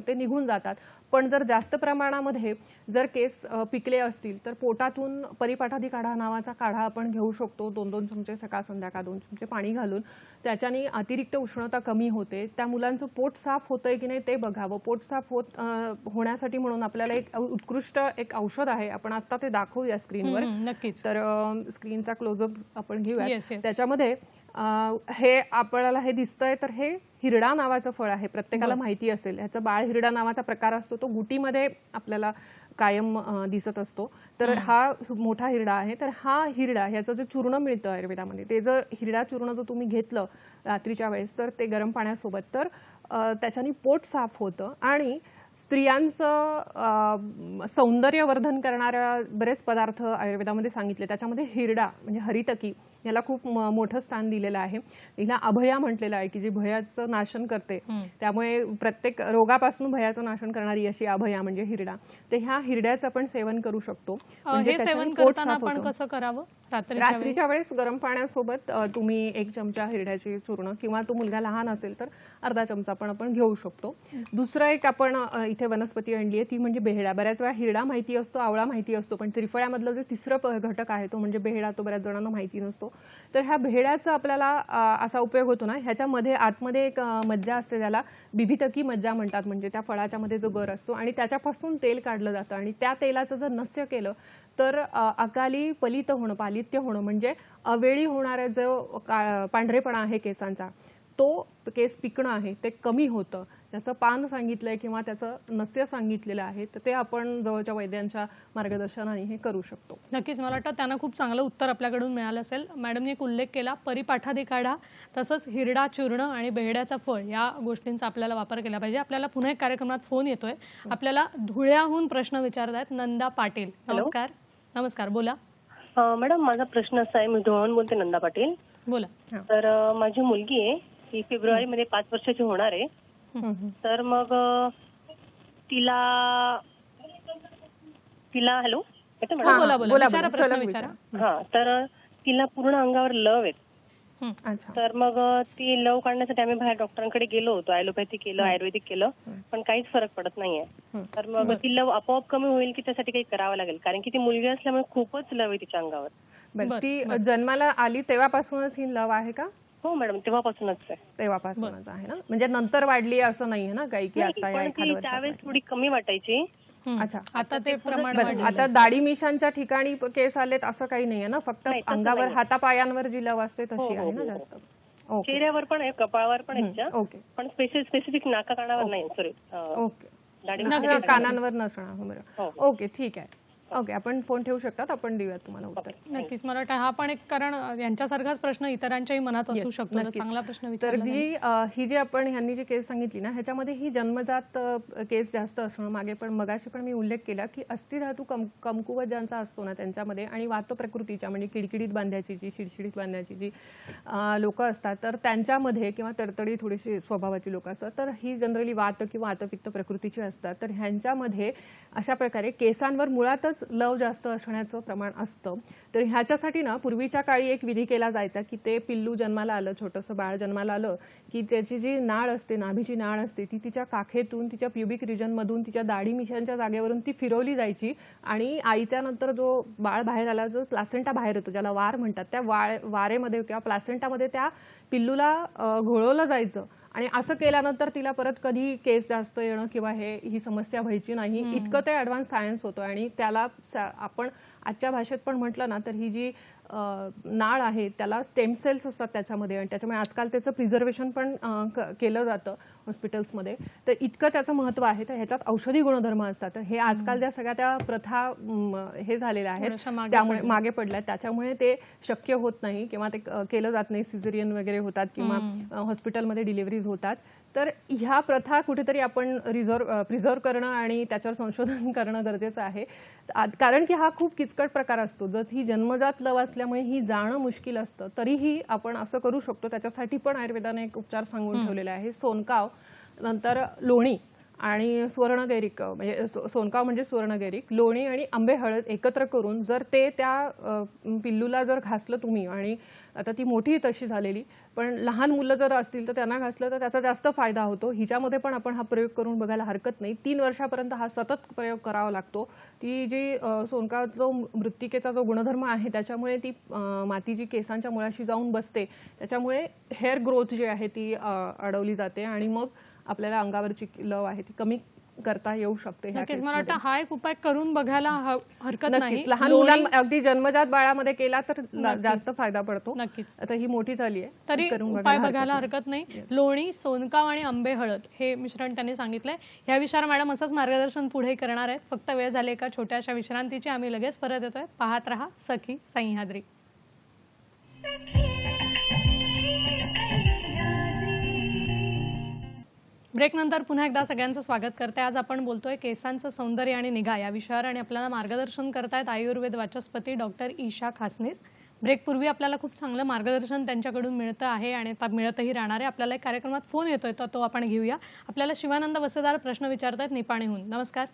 ते निघून जातात. पण जर जास्त प्रमाणामध्ये जर केस पिकले असतील तर पोटातून परिपाठादी काढा नावाचा काढा आपण घेऊ शकतो. 2-2 चमचे सकाळ संध्याकाळ 2 चमचे पाणी घालून, त्याच्याने अतिरिक्त उष्णता कमी होते. त्या मुलांचं पोट साफ होतंय की नाही ते बघावं. पोट साफ होण्यासाठी म्हणून आपल्याला एक उत्कृष्ट एक औषध आहे, आपण आता ते दाखवूया स्क्रीनवर. नक्कीच. तर स्क्रीनचा क्लोजअप आपण घेऊया. Yes, yes. त्याच्यामध्ये हे आपल्याला हे दिसतंय, तर हे हिरडा नावाचं फळ आहे, प्रत्येकाला माहिती असेल. ह्याचं बाळ हिरडा नावाचा प्रकार असतो, तो गुटीमध्ये आपल्याला कायम दिसत असतो. तर हा मोठा हिरडा आहे. तर हा हिरडा ह्याचं जे चूर्ण मिळतं आयुर्वेदामध्ये, ते जर हिरडा चूर्ण जर तुम्ही घेतलं रात्रीच्या वेळेस तर ते गरम पाण्यासोबत, तर त्याच्याने पोट साफ होतं आणि स्त्रियांचं सौंदर्यवर्धन करणाऱ्या बरेच पदार्थ आयुर्वेदामध्ये सांगितले. त्याच्यामध्ये हिरडा म्हणजे हरितकी याला खूप मोठं स्थान दिलेलं आहे. हिला अभया म्हटलेलं आहे की जी भयाचं नाशन करते, त्यामुळे प्रत्येक रोगापासून भयाचं नाशन करणारी अशी अभया म्हणजे हिरडा. तर ह्या हिरड्याचं आपण सेवन करू शकतो. हे सेवन करताना आपण कसं करावं? रात्रीच्या वेळेस गरम पाण्यासोबत तुम्ही 1 चमचा हिरड्याची चूर्ण, किंवा तो मुलगा लहान असेल तर अर्धा चमचा पण आपण घेऊ शकतो. दुसरं एक आपण इथे वनस्पती आणली आहे, ती म्हणजे बेहडा. बऱ्याच वेळा हिरडा माहिती असतो, आवळा माहिती असतो, पण त्रिफळ्यामधलं जे तिसरं घटक आहे तो म्हणजे बेहडा, तो बऱ्याच जणांना माहिती नसतो. तर ह्या बेहड्याचा आपल्याला असा उपयोग होतो ना, ह्याच्यामध्ये आतमध्ये एक मज्जा असते, त्याला बिभितकी मज्जा म्हणतात. म्हणजे त्या फळाच्या मध्ये जो गर असतो आणि त्याच्यापासून तेल काढलं जातं आणि त्या तेलाचं जर नस्य केलं तर अकाली पलित होणं, पालित्य होणं म्हणजे अवेळी होणारा जो पांढरेपणा आहे केसांचा, तो केस पिकणं आहे ते कमी होतं. त्याचं पान सांगितलंय किंवा त्याचं नस्य सांगितलेलं आहे, तर ते आपण जवळच्या वैद्यांच्या मार्गदर्शनाने हे करू शकतो. नक्कीच मला वाटतं त्यांना खूप चांगलं उत्तर आपल्याकडून मिळालं असेल. मॅडमने एक उल्लेख केला परिपाठादी काढा, तसंच हिरडा चूर्ण आणि बेहड्याचा फळ या गोष्टींचा आपल्याला वापर केला पाहिजे. आपल्याला पुन्हा एक कार्यक्रमात फोन येतोय. आपल्याला धुळ्याहून प्रश्न विचारतायत नंदा पाटील. नमस्कार. नमस्कार, बोला. मॅडम, माझा प्रश्न असा आहे, मी धुळ्याहून बोलते, नंदा पाटील. बोला. तर माझी मुलगी आहे, ती फेब्रुवारीमध्ये 5 वर्षाची होणार आहे. तर मग तिला हॅलो येते मॅडम? बोला बोला, विचारा, प्रश्न विचारा. हा, तर तिला पूर्ण अंगावर लव आहेत अच्छा. तर मग ती लव काढण्यासाठी आम्ही बाहेर डॉक्टरांकडे गेलो होतो, ॲलोपॅथी केलं, आयुर्वेदिक केलं, पण काहीच फरक पडत नाहीये. तर मग ती लव आपोआप कमी होईल की त्यासाठी काही करावं लागेल, कारण की ती मुलगी असल्यामुळे खूपच लव आहे तिच्या अंगावर. बरं, ती जन्माला आली तेव्हापासूनच ही लव आहे का? हो मॅडम, तेव्हापासूनच आहे. तेव्हापासूनच आहे ना, म्हणजे नंतर वाढली असं नाहीये ना काही की आता या पण एखाद ती वर्षात त्यावेळेस वाढली. थोडी कमी वाटायची. अच्छा. आता ते प्रमाण बरं, वाढलेलं आता दाढी मिशांच्या ठिकाणी केस आलेत असं काही नाहीये ना, फक्त नाही, तसं अंगावर नाहीये. हातापायांवर जी लव असते तशी हो, आहे ना हो, जास्त. ओके चेहऱ्यावर पण आहे, कपाळावर पण आहे तिच्या, ओके पण स्पेसिफिक नाका कानावर नाही. Sorry, okay. दाढी कानांवर नसणार. बरं, हो. ओके, ठीक आहे. ओके, आपण फोन ठेवू शकतात, आपण देऊयात तुम्हाला उत्तर. नक्कीच. मला वाटतं हा पण एक, कारण यांच्यासारखाच प्रश्न इतरांच्याही मनात असू शकतो. तर नक्कीच. चांगला प्रश्न तर विचारला त्यांनी. ही जी आपण ह्यांनी जी केस सांगितली ना, ह्याच्यामध्ये ही जन्मजात केस जास्त असणं, मागे पण मगाशी पण मी उल्लेख केला की अस्थिधातू कमकुवत ज्यांचा असतो ना त्यांच्यामध्ये, आणि वात प्रकृतीच्या म्हणजे किडकिडीत बांध्याची जी, शिडशिडीत बांध्याची जी लोक असतात, तर त्यांच्यामध्ये किंवा तडतडी थोडीशी स्वभावाची लोक असतात, तर ही जनरली वात किंवा वातपित्त प्रकृतीची असतात. तर ह्यांच्यामध्ये अशा प्रकारे केसांवर मुळातच लव जास्त असण्याचं प्रमाण असतं. तर ह्याच्यासाठी ना पूर्वीच्या काळी एक विधी केला जायचा की ते पिल्लू जन्माला आलं, छोटंसं बाळ जन्माला आलं की त्याची जी नाळ असते, नाभीची नाळ असते, ती तिच्या काखेतून, तिच्या प्युबिक रिजनमधून, तिच्या दाढी मिशांच्या जागेवरून ती फिरवली जायची, आणि आईच्या नंतर जो बाळ बाहेर आला, जो प्लासेंटा बाहेर येतो ज्याला वार म्हणतात, त्या वारेमध्ये किंवा प्लासेंटामध्ये त्या पिल्लूला घोळवलं जायचं. आणि असं केल्यानंतर तिला परत कधी केस जास्त येणं किंवा ही समस्या व्हायची नाही. इतकं ते ॲडव्हान्स सायन्स होतं. आणि त्याला आपण आजच्या भाषेत पण म्हटलं ना, तर ही जी नाळ आहे त्याला स्टेम सेल्स असतात त्याच्यामध्ये, आणि त्याच्यामुळे आजकाल त्याचं प्रिझर्वेशन पण केलं जातं हॉस्पिटल्समध्ये. तर इतकं त्याचं महत्त्व आहे. तर ह्याच्यात औषधी गुणधर्म असतात. तर हे आजकाल ज्या सगळ्या त्या प्रथा हे झालेल्या आहेत त्यामुळे मागे पडल्या, त्याच्यामुळे ते शक्य होत नाही किंवा ते केलं जात नाही. सिझेरियन वगैरे होतात किंवा हॉस्पिटलमध्ये डिलिव्हरीज होतात. तर ह्या प्रथा कुठेतरी आपण प्रिझर्व करणं आणि त्याच्यावर संशोधन करणं गरजेचं आहे, कारण की हा खूप किचकट प्रकार असतो. जर ही जन्मजात लव असल्यामुळे ही जाणं मुश्किल असतं, तरीही आपण असं करू शकतो. त्याच्यासाठी पण आयुर्वेदाने एक उपचार सांगून ठेवलेला आहे. सोनकाव, नंतर लोणी आणि सुवर्णगैरिक, म्हणजे सोनकाव म्हणजे सुवर्णगैरिक, लोणी आणि आंबे हळद एकत्र करून जर ते त्या पिल्लूला जर घासलं तुम्ही, आणि आता ती मोठी तशी झालेली, पण लहान मुलं जर असतील तर त्यांना घासलं तर त्याचा जास्त फायदा होतो. हिच्यामध्ये पण आपण हा प्रयोग करून बघायला हरकत नाही. 3 वर्षापर्यंत हा सतत प्रयोग करावा लागतो. ती जी सोनकाव जो मृत्तिकेचा जो गुणधर्म आहे त्याच्यामुळे ती माती जी केसांच्या मुळाशी जाऊन बसते, त्याच्यामुळे हेअर ग्रोथ जी आहे ती अडवली जाते, आणि मग आपल्याला अंगावरची लव आहे ती कमी करता येऊ शकते. नक्कीच. मला वाटतं हा एक उपाय करून बघायला हरकत नाही. लहान मुलांना, अगदी जन्मजात बाळामध्ये केला तर जास्त फायदा पडतो. नक्कीच. आता ही मोठी झाली आहे तरी उपाय बघायला हरकत नाही. लोणी, सोनकाव आणि आंबे हळद हे मिश्रण त्यांनी सांगितलंय. या विषयावर मॅडम असंच मार्गदर्शन पुढे करणार आहेत. फक्त वेळ झाली एका छोट्याशा विश्रांतीची. आम्ही लगेच परत येतोय. पाहत रहा सखी सह्याद्री. ब्रेक नंतर पुन्हा एकदा सगळ्यांचं स्वागत करते. आज आपण बोलतोय केसांचं सौंदर्य आणि निगा या विषयावर, आणि आपल्याला मार्गदर्शन करतायत आयुर्वेद वाचस्पती डॉक्टर ईशा खासनीस. ब्रेकपूर्वी आपल्याला खूप चांगलं मार्गदर्शन त्यांच्याकडून मिळतं आहे आणि आता मिळतही राहणार आहे. आपल्याला एक कार्यक्रमात फोन येतोय, तर तो आपण घेऊया. आपल्याला शिवानंद वसेदार प्रश्न विचारतायत निपाणीहून. नमस्कार.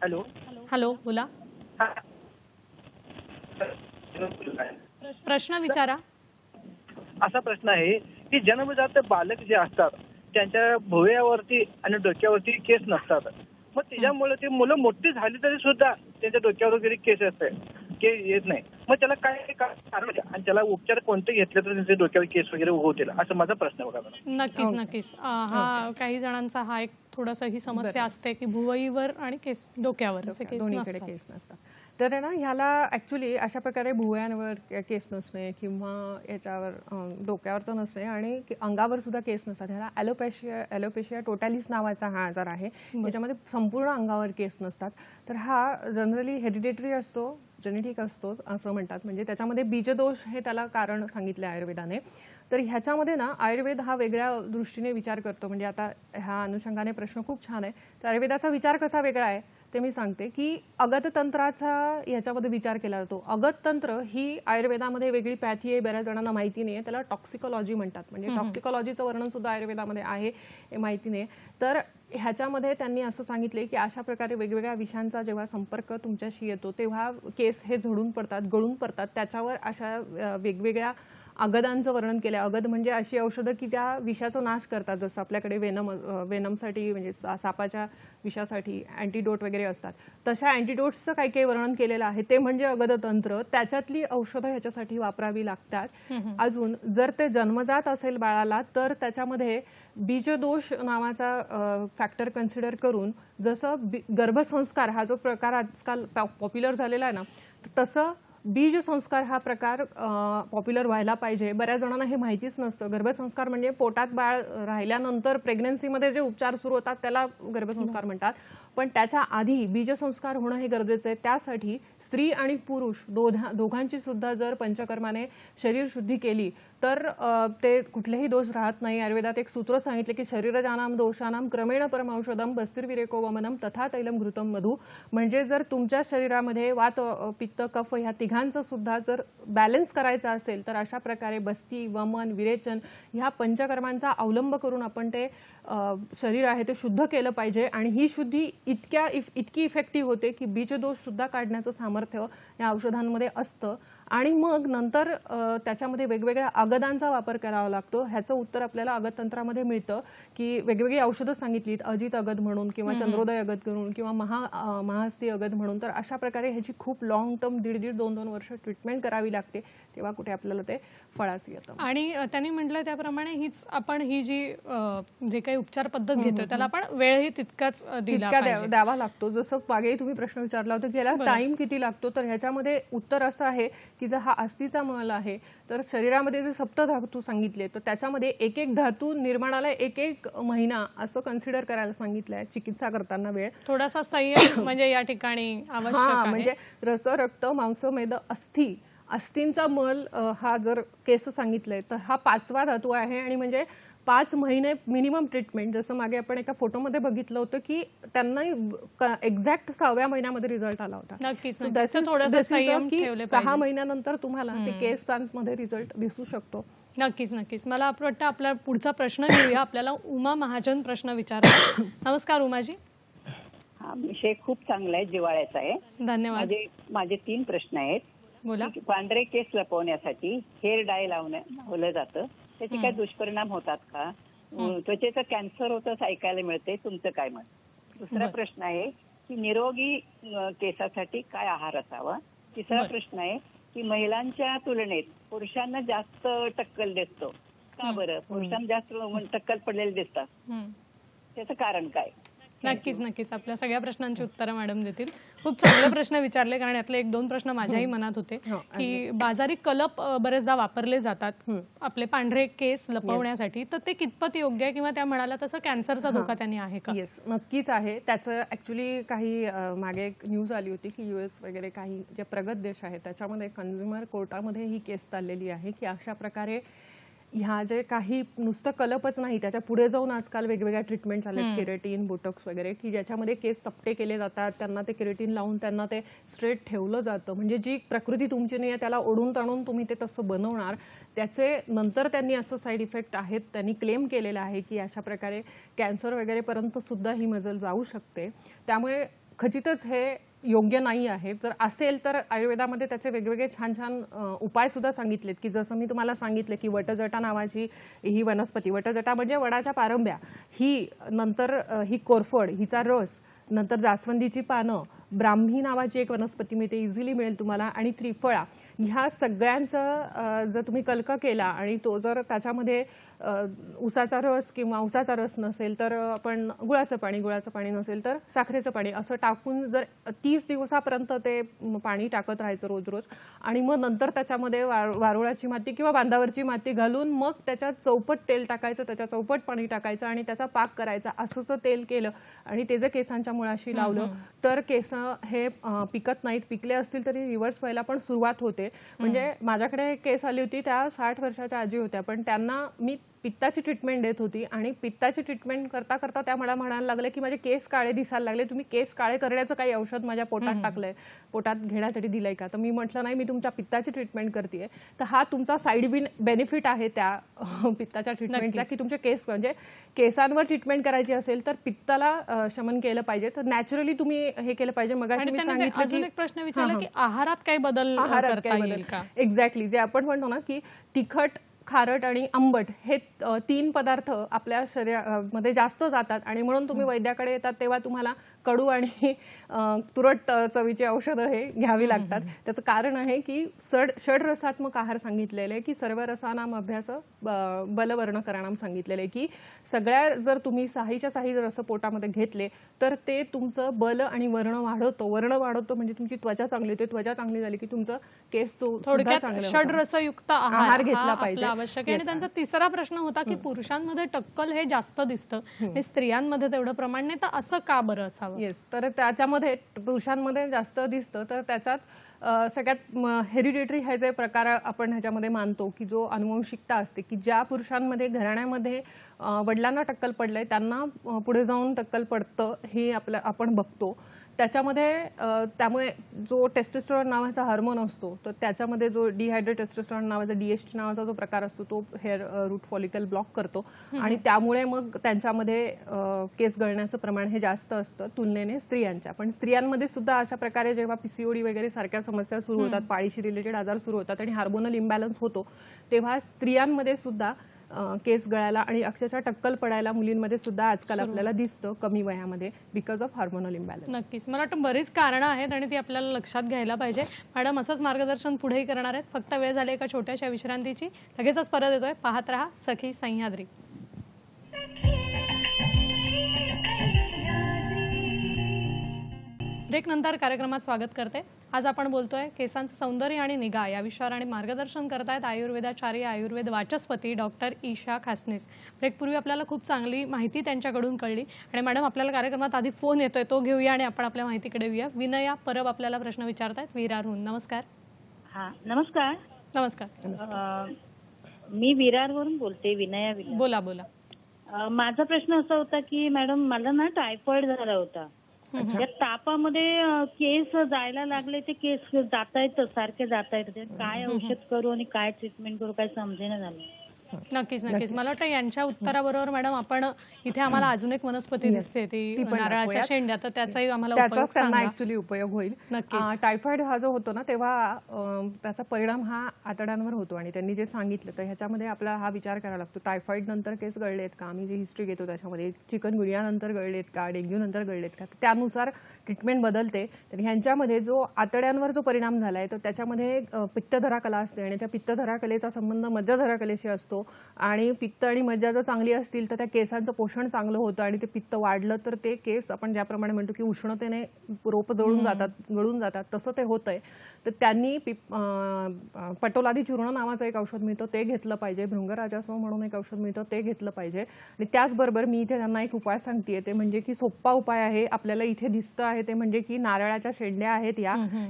हॅलो. हॅलो, बोला. प्रश्न विचारा. असा प्रश्न आहे की जन्मजात बालक जे असतात त्यांच्या भुवयावरती आणि डोक्यावरती केस नसतात, मग त्याच्यामुळे ते मुलं मोठी झाली तरी सुद्धा त्यांच्या डोक्यावर वगैरे केस असते, केस येत नाही. मग त्याला काय कारण आहे आणि त्याला उपचार कोणते घेतले तर त्यांच्या डोक्यावर केस वगैरे उगवतील, असा माझा प्रश्न बघा. नक्कीच नक्कीच. हा काही जणांचा हा एक थोडासा ही समस्या असते की भुवईवर आणि केस डोक्यावर असे केस दोन्हीकडे नसतात. केस नसतात. तर ना ह्याला ऍक्च्युली अशा प्रकारे भुवयांवर केस नसणे किंवा याच्यावर डोक्यावर तर नसणे आणि अंगावर सुद्धा केस नसतात, ह्याला ॲलोपेशिया टोटॅलिस नावाचा हा आजार आहे. याच्यामध्ये संपूर्ण अंगावर केस नसतात. तर हा जनरली हेरिडेटरी असतो, जेनेटिक असतो असं म्हणतात. म्हणजे त्याच्यामध्ये बीजदोष हे त्याला कारण सांगितले आयुर्वेदाने. तर ह्याच्यामध्ये ना आयुर्वेद हा वेगळ्या दृष्टीने विचार करतो. म्हणजे आता ह्या अनुषंगाने प्रश्न खूप छान आहे. तर आयुर्वेदाचा विचार कसा वेगळा आहे ते मी सांगते की अगततंत्राचा ह्याच्यामध्ये विचार केला जातो. अगततंत्र ही आयुर्वेदामध्ये वेगळी पॅथी आहे, बऱ्याच जणांना माहिती नाही आहे. त्याला टॉक्सिकॉलॉजी म्हणतात. म्हणजे टॉक्सिकॉलॉजीचं वर्णन सुद्धा आयुर्वेदामध्ये आहे, हे माहिती नाही. तर ह्याच्यामध्ये त्यांनी असं सांगितले की अशा प्रकारे वेगवेगळ्या विषांचा जेव्हा संपर्क तुमच्याशी येतो तेव्हा केस हे झडून पडतात, गळून पडतात. त्याच्यावर अशा वेगवेगळ्या अगदांचं वर्णन केलं. अगद म्हणजे अशी औषधं की त्या विषाचा नाश करतात. जसं आपल्याकडे वेनमसाठी म्हणजे सापाच्या विषासाठी अँटीडोट वगैरे असतात, तशा अँटीडोट्सचं काही काही वर्णन केलेलं आहे. ते म्हणजे अगद तंत्र. त्याच्यातली औषधं ह्याच्यासाठी वापरावी लागतात. अजून जर ते जन्मजात असेल बाळाला तर त्याच्यामध्ये बीजदोष नावाचा फॅक्टर कन्सिडर करून, जसं गर्भसंस्कार हा जो प्रकार आजकाल पॉप्युलर झालेला आहे ना, तसं बीज संस्कार हा प्रकार पॉप्युलर व्हायला पाहिजे. बऱ्याच जणांना हे माहितीच नसतं. गर्भसंस्कार म्हणजे पोटात बाळ राहिल्यानंतर प्रेग्नन्सीमध्ये जे उपचार सुरू होतात त्याला गर्भसंस्कार म्हणतात. पण त्याच्या आधी बीजसंस्कार होणं हे गरजेचं आहे. त्यासाठी स्त्री आणि पुरुष दोघांची सुद्धा जर पंचकर्माने शरीर शुद्धी केली तर ते कुठलेही दोष राहत नाही. आयुर्वेदात एक सूत्र सांगितले की शरीरजानाम दोषानाम क्रमेण परमौषधम बस्तिर्विरेको वमनम तथा तैलम घृतम मधु. म्हणजे जर तुमच्या शरीरामध्ये वात पित्त कफ ह्या तिघांचं सुद्धा जर बॅलन्स करायचा असेल तर अशा प्रकारे बस्ती वमन विरेचन ह्या पंचकर्मांचा अवलंब करून आपण ते शरीर आहे ते शुद्ध केलं पाहिजे. आणि ही शुद्धी इतकी इफेक्टिव्ह होते की बीजदोष सुद्धा काढण्याचं सामर्थ्य या औषधांमध्ये असतं. आणि मग नंतर त्याच्यामध्ये वेगवेगळ्या अगदांचा वापर करावा लागतो. ह्याचं उत्तर आपल्याला अगदतंत्रामध्ये मिळतं की वेगवेगळी औषधं सांगितलीत, अजित अगद म्हणून किंवा चंद्रोदय अगद म्हणून किंवा महाहस्ती अगद म्हणून. तर अशा प्रकारे ह्याची खूप लॉंग टर्म 1.5-2 वर्ष ट्रीटमेंट करावी लागते, तेव्हा कुठे आपल्याला ते फळाचं येतं. आणि त्यांनी म्हटलं त्याप्रमाणे ही जी जे काही उपचार पद्धत घेतोय त्याला आपण वेळही तितकाच द्यावा लागतो. जसं मागे तुम्ही प्रश्न विचारला होता की याला टाइम किती लागतो, तर ह्याच्यामध्ये उत्तर असं आहे की जर हा अस्थिचा मल आहे तर शरीरामध्ये जे सप्तधातू सांगितले तर त्याच्यामध्ये एक एक धातू निर्माणाला 1 महिना असं कन्सिडर करायला सांगितलंय चिकित्सा करताना. वेळ थोडासा संयम म्हणजे या ठिकाणी आवश्यक आहे. म्हणजे रस रक्त मांस मेद अस्थींचा मल हा जर केस सांगितलंय तर हा 5वा धातू आहे. आणि म्हणजे 5 महिने मिनिमम ट्रीटमेंट. जसं मागे आपण एका फोटोमध्ये बघितलं होतं की त्यांना एक्झॅक्ट 6व्या महिन्यामध्ये रिझल्ट आला होता. नक्कीच की 6 महिन्यानंतर तुम्हाला ते केस मध्ये रिझल्ट दिसू शकतो. नक्कीच. मला वाटतं आपला पुढचा प्रश्न घेऊया. आपल्याला उमा महाजन प्रश्न विचारतात. नमस्कार उमाजी. हा विषय खूप चांगला आहे, जिव्हाळ्याचा आहे. धन्यवाद. माझे 3 प्रश्न आहेत. बोला. पांढरे केस लपवण्यासाठी हेअर डाय लावलं जातं, त्याचे काय दुष्परिणाम होतात का? त्वचेचं कॅन्सर होतं असं ऐकायला मिळते, तुमचं काय मत? दुसरा प्रश्न आहे की निरोगी केसासाठी काय आहार असावा? तिसरा प्रश्न आहे की महिलांच्या तुलनेत पुरुषांना जास्त टक्कल दिसतो का बरं? पुरुषांना जास्त टक्कल पडलेले दिसतात, त्याचं कारण काय? नक्कीच आपल्या सगळ्या प्रश्नांची उत्तरं मॅडम देतील. खूप चांगले प्रश्न विचारले, कारण यातले 1-2 प्रश्न माझ्याही मनात होते की बाजारी कलप बरेचदा वापरले जातात आपले पांढरे केस लपवण्यासाठी, तर ते कितपत योग्य आहे किंवा त्या म्हणाला तसं कॅन्सरचा धोका त्यांनी आहे का? येस, नक्कीच आहे. त्याचं ऍक्च्युली काही मागे एक न्यूज आली होती की US वगैरे काही जे प्रगत देश आहेत त्याच्यामध्ये कन्झ्युमर कोर्टामध्ये ही केस चाललेली आहे की अशा प्रकारे ह्या जे काही नुसतं कलपच नाही, त्याच्या पुढे जाऊन आजकाल वेगवेगळ्या ट्रीटमेंट आल्या, केरेटिन बोटॉक्स वगैरे, की ज्याच्यामध्ये केस चपटे केले जातात, त्यांना ते केरेटिन लावून त्यांना ते स्ट्रेट ठेवलं जातं. म्हणजे जी प्रकृती तुमची नाही आहे त्याला ओढून ताणून तुम्ही ते तसं बनवणार. त्याचे नंतर त्यांनी असं साईड इफेक्ट आहेत, त्यांनी क्लेम केलेलं आहे की अशा प्रकारे कॅन्सर वगैरेपर्यंत सुद्धा ही मजल जाऊ शकते. त्यामुळे खचितच हे योग्य नाही आहे. तर असेल तर आयुर्वेदामध्ये त्याचे वेगवेगळे छान छान उपाय सुद्धा सांगितलेत की जसं मी तुम्हाला सांगितलं की वटजटा नावाची ही वनस्पती, वटजटा म्हणजे वडाच्या पारंब्या, ही नंतर ही कोरफड हिचा रस, नंतर जास्वंदीची पानं, ब्राह्मी नावाची एक वनस्पती मिळते, इझिली मिळेल तुम्हाला, आणि त्रिफळा, ह्या सगळ्यांचं जर तुम्ही कल्क केला आणि तो जर त्याच्यामध्ये उसाचा रस किंवा उसाचा रस नसेल तर आपण गुळाचं पाणी नसेल तर साखरेचं पाणी असं टाकून जर 30 दिवसापर्यंत ते पाणी टाकत राहायचं रोज रोज, आणि मग नंतर त्याच्यामध्ये वारुळाची माती किंवा बांधावरची माती घालून मग त्याच्यात चौपट तेल टाकायचं, त्याच्यात चौपट पाणी टाकायचं आणि त्याचा पाक करायचा. असं तेल केलं आणि ते जर केसांच्या मुळाशी लावलं तर केस हे पिकत नाहीत, पिकले असतील तरी रिव्हर्स व्हायला पण सुरुवात होते. म्हणजे माझ्याकडे केस आली होती, त्या 60 वर्षाच्या आजी होत्या, पण त्यांना मी पित्ताची ट्रीटमेंट देत होती आणि पित्ताची ट्रीटमेंट करता करता त्या मला म्हणायला लागले की माझे केस काळे दिसायला लागले, तुम्ही केस काळे करण्याचं काही औषध माझ्या पोटात टाकलंय, पोटात घेण्यासाठी दिलंय का? तर मी म्हटलं नाही, मी तुमच्या पित्ताची ट्रीटमेंट करतेय. तर हा तुमचा साईड बेनिफिट आहे त्या पित्ताच्या ट्रीटमेंटचा, की तुमचे केस म्हणजे केसांवर ट्रीटमेंट करायची असेल तर पित्ताला शमन केलं पाहिजे. तर नॅचरली तुम्ही हे केलं पाहिजे. मगाशी आणि मी त्यांनी सांगितलं अजून की एक प्रश्न विचारला की आहारात काही बदल करता येईल का? एक्झॅक्टली, जे आपण म्हणतो ना की तिखट, खारट आणि आंबट हे 3 पदार्थ आपल्या शरीरामध्ये जास्त जातात आणि म्हणून तुम्ही वैद्याकडे येतात तेव्हा तुम्हाला कडू आणि तुरट चवीची औषधं हे घ्यावी लागतात. त्याचं कारण आहे की षड्रसात्मक आहार सांगितलेले, की सर्व रसानाम अभ्यास बलवर्णकराणाम सांगितलेले, की सगळ्या जर तुम्ही साहीच्या साही जर असं पोटामध्ये घेतले तर ते तुमचं बल आणि वर्ण वाढवतो. वर्ण वाढवतो म्हणजे तुमची त्वचा चांगली होते, त्वचा चांगली झाली की तुमचं केस थोडक्यात षड्रसयुक्त आहार घेतला पाहिजे, आवश्यक आहे. आणि त्यांचा तिसरा प्रश्न होता की पुरुषांमध्ये टक्कल हे जास्त दिसतं आणि स्त्रियांमध्ये तेवढं प्रमाण नाही, तर असं का बरं असावं? येस, तर त्याच्यामध्ये पुरुषांमध्ये जास्त दिसतं. तर त्याच्यात सगळ्यात हेरिडिटरी हे जे प्रकार आपण ह्याच्यामध्ये मानतो, की जो अनुवंशिकता असते, की ज्या पुरुषांमध्ये घराण्यामध्ये वडिलांना टक्कल पडलंय त्यांना पुढे जाऊन टक्कल पडतं हे आपण बघतो. त्याच्यामध्ये त्यामुळे जो टेस्टोस्टेरॉन नावाचा हार्मोन असतो तर त्याच्यामध्ये जो डिहायड्रेट टेस्टोस्टेरॉन नावाचा DHT नावाचा जो प्रकार असतो तो हेअर रूट फॉलिकल ब्लॉक करतो आणि त्यामुळे मग त्यांच्यामध्ये केस गळण्याचं प्रमाण हे जास्त असतं तुलनेने स्त्रियांच्या. पण स्त्रियांमध्ये सुद्धा अशा प्रकारे जेव्हा PCOD वगैरे सारख्या समस्या सुरू होतात, पाळीशी रिलेटेड आजार सुरू होतात आणि हार्मोनल इम्बॅलन्स होतो, तेव्हा स्त्रियांमध्ये सुद्धा केस गळायला आणि अक्षरशः टक्कल पडायला मुलींमध्ये सुद्धा आजकाल आपल्याला दिसतं कमी वयामध्ये बिकॉज ऑफ हार्मोनल इम्बॅलन्स. नक्कीच, मला वाटतं बरीच कारणं आहेत आणि ती आपल्याला लक्षात घ्यायला पाहिजे. मॅडम असंच मार्गदर्शन पुढेही करणार आहेत. फक्त वेळ झाली एका छोट्याशा विश्रांतीची. लगेचच परत येतोय. पाहत रहा सखी सह्याद्री. ब्रेक नंतर कार्यक्रमात स्वागत करते. आज आपण बोलतोय केसांचं सौंदर्य आणि निगा या विषयावर आणि मार्गदर्शन करतायत आयुर्वेदाचार्य, आयुर्वेद वाचस्पती डॉक्टर ईशा खासनीस. ब्रेकपूर्वी आपल्याला खूप चांगली माहिती त्यांच्याकडून कळली आणि मॅडम आपल्याला कार्यक्रमात आधी फोन येतोय तो घेऊया आणि आपण आपल्या माहितीकडे येऊया. विनया परब आपल्याला प्रश्न विचारतायत विरारहून. नमस्कार. हा नमस्कार. नमस्कार. मी विरारवरून बोलते, विनया विरार. बोला बोला. माझा प्रश्न असा होता की मॅडम मला ना टायफॉइड झाला होता. त्या तापामध्ये केस जायला लागले, ते केस जातायत सारखे जातायत. काय औषध करू आणि काय ट्रीटमेंट करू काय समजेना झालं. नक्कीच नक्कीच, मला वाटतं यांच्या उत्तराबरोबर मॅडम आपण इथे आम्हाला अजून एक वनस्पती दिसते ती नारळाच्या शेंड्या, तर त्याचाही आम्हाला त्याचाच त्यांना ऍक्च्युली उपयोग होईल. नक्कीच. टायफॉइड हा जो होतो ना तेव्हा त्याचा परिणाम हा आतड्यांवर होतो आणि त्यांनी जे सांगितलं तर ह्याच्यामध्ये आपला हा विचार करावा लागतो, टायफॉइड नंतर केस गळलेत का, आम्ही जी हिस्ट्री घेतो त्याच्यामध्ये चिकनगुनिया नंतर गळलेत का, डेंग्यू नंतर गळलेत का, त्यानुसार ट्रीटमेंट बदलते. तर ह्यांच्यामध्ये जो आतड्यांवर जो परिणाम झालाय तर त्याच्यामध्ये पित्तधरा कला असते आणि त्या पित्तधरा कलेचा संबंध मज्जाधरा कलेशी असतो आणि पित्त आणि मज्जा जर चांगली असतील तर त्या केसांचं पोषण चांगलं होतं आणि ते पित्त वाढलं तर ते केस आपण ज्याप्रमाणे म्हणतो की उष्णतेने रोप गळून जातात तसं ते होतंय. तर त्यांनी पटोलादी चूर्ण नावाचं एक औषध मिळतं ते घेतलं पाहिजे, भृंगराजासव म्हणून एक औषध मिळतं ते घेतलं पाहिजे. आणि त्याचबरोबर मी इथे त्यांना एक उपाय सांगतेय, ते म्हणजे की सोप्पा उपाय आहे, आपल्याला इथे दिसतं आहे, ते म्हणजे की नारळाच्या शेंड्या आहेत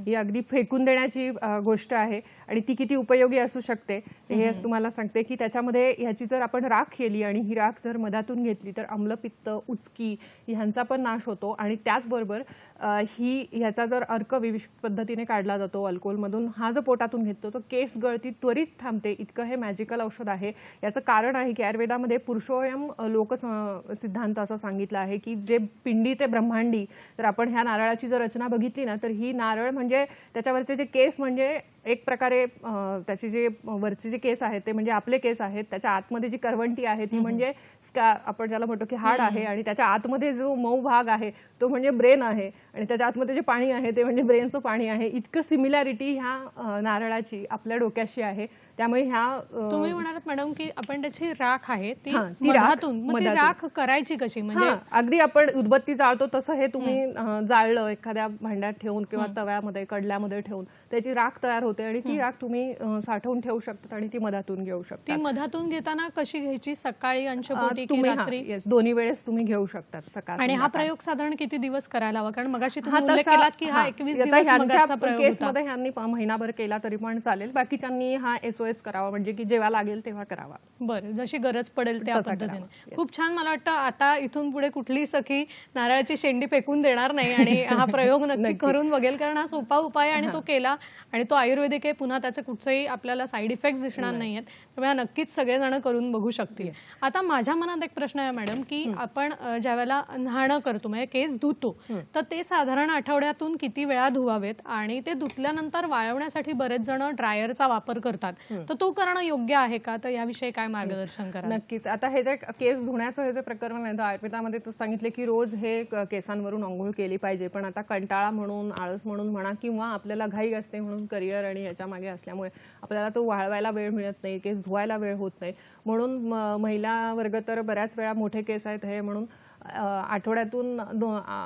ही अगदी फेकून देण्याची गोष्ट आहे आणि ती किती उपयोगी असू शकते हे तुम्हाला सांगते. की त्याच्यामध्ये ह्याची जर आपण राख केली आणि ही राख जर मधातून घेतली तर आम्लपित्त, उचकी ह्यांचा पण नाश होतो आणि त्याचबरोबर ह्याचा जर अर्क विविध पद्धतीने काढला जातो अल्कोहोलमधून, हा जो पोटातून घेतो तो केस गळती त्वरित थांबते. इतकं हे मॅजिकल औषध आहे. याचं कारण आहे की आयुर्वेदामध्ये पुरुषोयम लोक सिद्धांत असं सांगितलं आहे की जे पिंडी ते ब्रह्मांडी, तर आपण ह्या नारळाची जर रचना बघितली ना तर ही नारळ म्हणजे त्याच्यावरचे जे केस म्हणजे एक प्रकारे त्याचे जे वरचे जे केस आहेत ते म्हणजे आपले केस आहेत, त्याच्या आतमध्ये जी करवंटी आहे ती म्हणजे आपण ज्याला म्हणतो की हाड आहे आणि त्याच्या आतमध्ये जो मऊ भाग आहे तो म्हणजे ब्रेन आहे आणि त्याच्या आतमध्ये जे पाणी आहे ते म्हणजे ब्रेनचं पाणी आहे. इतकं सिमिलॅरिटी ह्या नारळाची आपल्या डोक्याशी आहे. त्यामुळे तुम्ही म्हणालात मॅडम की आपण त्याची राख आहे ती मधातून राख करायची कशी, म्हणजे अगदी आपण उदबत्ती जाळतो तसं हे तुम्ही जाळलं एखाद्या भांड्यात ठेवून किंवा तव्यामध्ये कडल्यामध्ये ठेवून त्याची राख तयार होते होते आणि ती राख तुम्ही साठवून ठेवू शकतात आणि ती मधातून घेऊ शकता. ती मधातून घेताना कशी घ्यायची, सकाळी अंशपोटी की तुम्ही रात्री? येस, दोन्ही वेळेस तुम्ही घेऊ शकतात, सकाळ आणि हा संध्याकाळ. प्रयोग साधारण किती दिवस करायला हवा? कारण मगाशी हा तुम्ही उल्लेख तसा- केलात की हा हा, 21 आता दिवस ह्यांच्या मगाचा प्रयोग होता. केसमध्ये ह्यांनी महिनाभर केला तरी पण चालेल, बाकीच्यांनी हा SOS करावा, म्हणजे की जेव्हा लागेल तेव्हा करावा. बरं, जशी गरज पडेल त्या तसा पद्धतीने. करावा. Yes. खूप छान. मला वाटतं आता इथून पुढे कुठली सखी नारळाची शेंडी फेकून देणार नाही आणि हा प्रयोग नक्की करून बघेल, कारण हा सोपा उपाय आहे आणि तो केला आणि तो आयुर्वेदिक आहे. पुन्हा त्याचे कुठचेही आपल्याला साईड इफेक्ट्स दिसणार नाहीयेत, त्यामुळे हा नक्कीच सगळेजण करून बघू शकतील. आता माझ्या मनात एक प्रश्न आहे मॅडम, की आपण ज्यावेळेला न्हाणं करतो म्हणजे केस धुतो, तर ते साधारण आठवड्यातून किती वेळा धुवावेत आणि ते धुतल्यानंतर वाळवण्यासाठी बरेच जण ड्रायरचा वापर करतात, तर तो करणं योग्य आहे का? तर याविषयी काय मार्गदर्शन करा? नक्कीच. आता हे जे केस धुण्याचं हे जे प्रकरण आहे, तर आयुर्वेदामध्ये तर सांगितले की रोज हे केसांवरून आंघोळ केली पाहिजे, पण आता कंटाळा म्हणून, आळस म्हणून म्हणा, किंवा आपल्याला घाई असते म्हणून करिअर आणि ह्याच्या मागे असल्यामुळे आपल्याला तो वाळवायला वेळ मिळत नाही, केस धुवायला वेळ होत नाही. म्हणून महिला वर्ग तर बऱ्याच वेळा मोठे केस आहेत हे म्हणून आठवड्यातून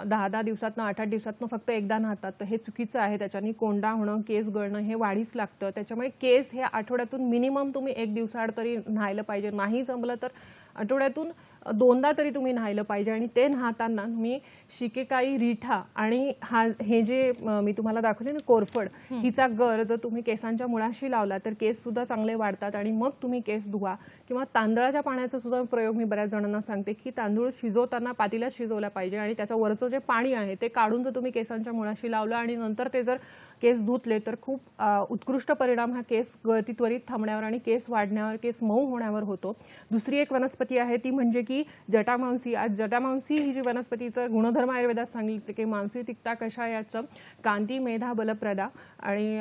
10-10 दिवसातनं, 8-8 दिवसातनं फक्त एकदा नहातात, तर हे चुकीचं आहे. त्याच्यानी कोंडा होणं, केस गळणं हे वाढीस लागतं. त्याच्यामुळे केस हे आठवड्यातून मिनिमम तुम्ही 1 दिवसाआड तरी न्हायला पाहिजे. नाही जमलं तर आठवड्यातून 2दा तरी तुम्ही न्हायला पाहिजे. आणि ते न्हाताना तुम्ही शिकेकाई, रिठा आणि हे जे मी तुम्हाला दाखवले ना कोरफड, हिचा गर जर तुम्ही केसांच्या मुळाशी लावला तर केस सुद्धा चांगले वाढतात आणि मग तुम्ही केस धुवा. किंवा तांदळाच्या पाण्याचा सुद्धा प्रयोग मी बऱ्याच जणांना सांगते की तांदूळ शिजवताना पातेल्यात शिजवला पाहिजे आणि त्याच्या वरचं जे पाणी आहे ते काढून जर तुम्ही केसांच्या मुळाशी लावलं आणि नंतर ते जर केस धुतले तर खूप उत्कृष्ट परिणाम हा केस गळती त्वरित थांबण्यावर आणि केस वाढण्यावर, केस मऊ होण्यावर होतो. दुसरी एक वनस्पती आहे ती म्हणजे की जटामांसी. आज जटामांसी ही जी वनस्पतीचं गुणधर्म आयुर्वेदात सांगितले की मानसी तिक्ता कषायाचं कांती मेधा बलप्रदा आणि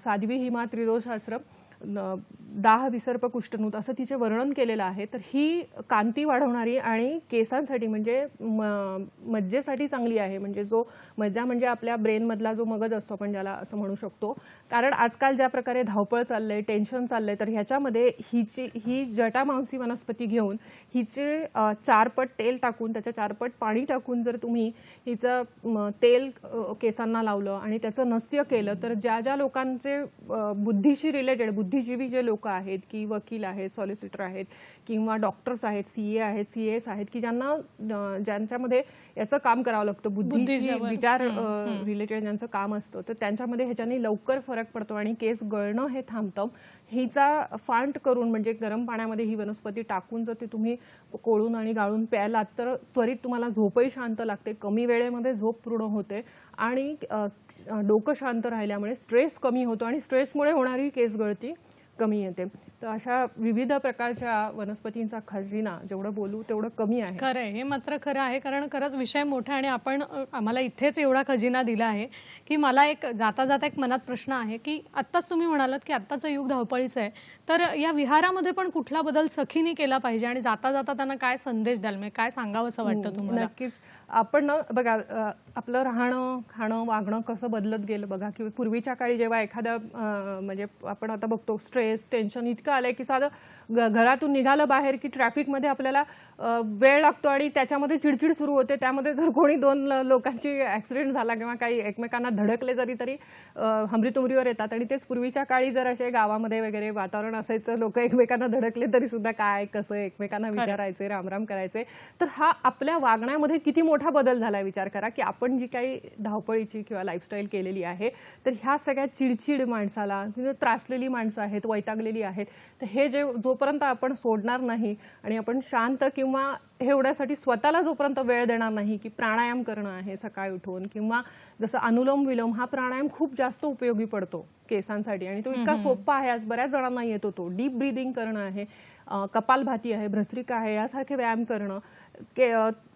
साध्वी हिमा त्रिदोषास्त्र दाह विसर्प कुष्ठनूत असं तिचे वर्णन केलेलं आहे. तर ही कांती वाढवणारी आणि केसांसाठी म्हणजे मज्जेसाठी चांगली आहे. म्हणजे जो मज्जा म्हणजे आपल्या ब्रेनमधला जो मगज असतो आपण ज्याला असं म्हणू शकतो. कारण आजकाल ज्या प्रकारे धावपळ चाललंय, टेन्शन चाललंय, तर ह्याच्यामध्ये ही जटामांसी वनस्पती घेऊन हिचे 4 पट तेल टाकून, त्याच्या 4 पट पाणी टाकून जर तुम्ही हिचं तेल केसांना लावलं आणि त्याचं नस्य केलं तर ज्या ज्या लोकांचे बुद्धीशी रिलेटेड, बुद्धिजीवी जे लोक आहेत की वकील आहेत, सॉलिसिटर आहेत किंवा डॉक्टर्स आहेत, CA आहेत, CS आहेत की ज्यांच्यामध्ये याचं काम करावं लागतं, बुद्धीशी विचार रिलेटेड ज्यांचं काम असतं, तर त्यांच्यामध्ये ह्याच्याने लवकर फरक पडतो आणि केस गळणं हे थांबतं. हिचा फांट करून म्हणजे गरम पाण्यामध्ये ही वनस्पती टाकून जर ते तुम्ही कोळून आणि गाळून प्यायलात तर त्वरित तुम्हाला झोपही शांत लागते, कमी वेळेमध्ये झोप पूर्ण होते आणि डोकं शांत राहिल्यामुळे स्ट्रेस कमी होतो आणि स्ट्रेसमुळे होणारी केस गळती कमी येते. तर अशा विविध प्रकारच्या वनस्पतींचा खजिना जेवढं बोलू तेवढं कमी आहे. खरं आहे, हे मात्र खरं आहे. कारण खरंच विषय मोठा आणि आपण आम्हाला इथेच एवढा खजिना दिला आहे की मला एक जाता जाता एक मनात प्रश्न आहे की आत्ताच तुम्ही म्हणालात की आत्ताचं युग धावपळीचं आहे, तर या विहारामध्ये पण कुठला बदल सखीने केला पाहिजे आणि जाता जाता त्यांना काय संदेश द्याल, म्हणजे काय सांगावं असं वाटतं तुम्हाला? नक्कीच. आपण ना बघा आपलं राहणं, खाणं, वागणं कसं बदलत गेलं बघा. की पूर्वीच्या काळी जेव्हा एखादा म्हणजे आपण आता बघतो स्ट्रेस, टेन्शन इतकं आलंय की साधं घरातून निघालं बाहेर की ट्रॅफिकमध्ये आपल्याला वेळ लागतो आणि त्याच्यामध्ये चिडचिड सुरू होते. त्यामध्ये जर कोणी 2 लोकांची ऍक्सिडेंट झाला किंवा काही एकमेकांना धडकले तरी हमरीतुमरीवर येतात. आणि तेच पूर्वीच्या काळी जर असे गावामध्ये वगैरे वातावरण असायचं, लोक एकमेकांना धडकले तरी सुद्धा काय कसं एकमेकांना विचारायचे, रामराम करायचे. तर हा आपल्या वागण्यामध्ये किती मोठा बदल झाला विचार करा की आपण जी काही धावपळीची किंवा लाईफस्टाईल केलेली आहे, तर ह्या सगळ्या चिडचिड माणसाला, त्रासलेली माणसं आहेत, वैतागलेली आहेत, तर हे जोपर्यंत आपण सोडणार नाही आणि आपण शांत किंवा हे एवढ्यासाठी स्वतःला जोपर्यंत वेळ देणार नाही की प्राणायाम करणं आहे सकाळी उठून, किंवा जसं अनुलोम विलोम हा प्राणायाम खूप जास्त उपयोगी पडतो केसांसाठी आणि तो इतका सोपा आहे, आज बऱ्याच जणांना येतो. तो डीप ब्रीदिंग करणं आहे, कपालभाती आहे, भस्त्रिका आहे, यासारखे व्यायाम करणं,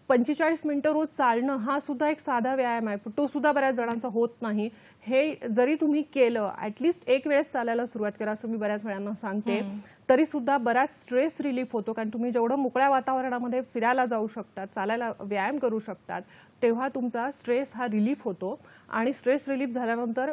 45 मिनिटं रोज चालणं हा सुद्धा एक साधा व्यायाम आहे, पण तो सुद्धा बऱ्याच जणांचा होत नाही. हे जरी तुम्ही केलं, ऍटलिस्ट एक वेळेस चालायला सुरुवात करा असं मी बऱ्याच वेळांना सांगते, तरी सुद्धा बराच स्ट्रेस रिलीफ होतो. कारण तुम्ही जेवढं मोकळ्या वातावरणामध्ये फिरायला जाऊ शकतात, चालायला, व्यायाम करू शकतात, तेव्हा तुमचा स्ट्रेस हा रिलीफ होतो आणि स्ट्रेस रिलीफ झाल्यानंतर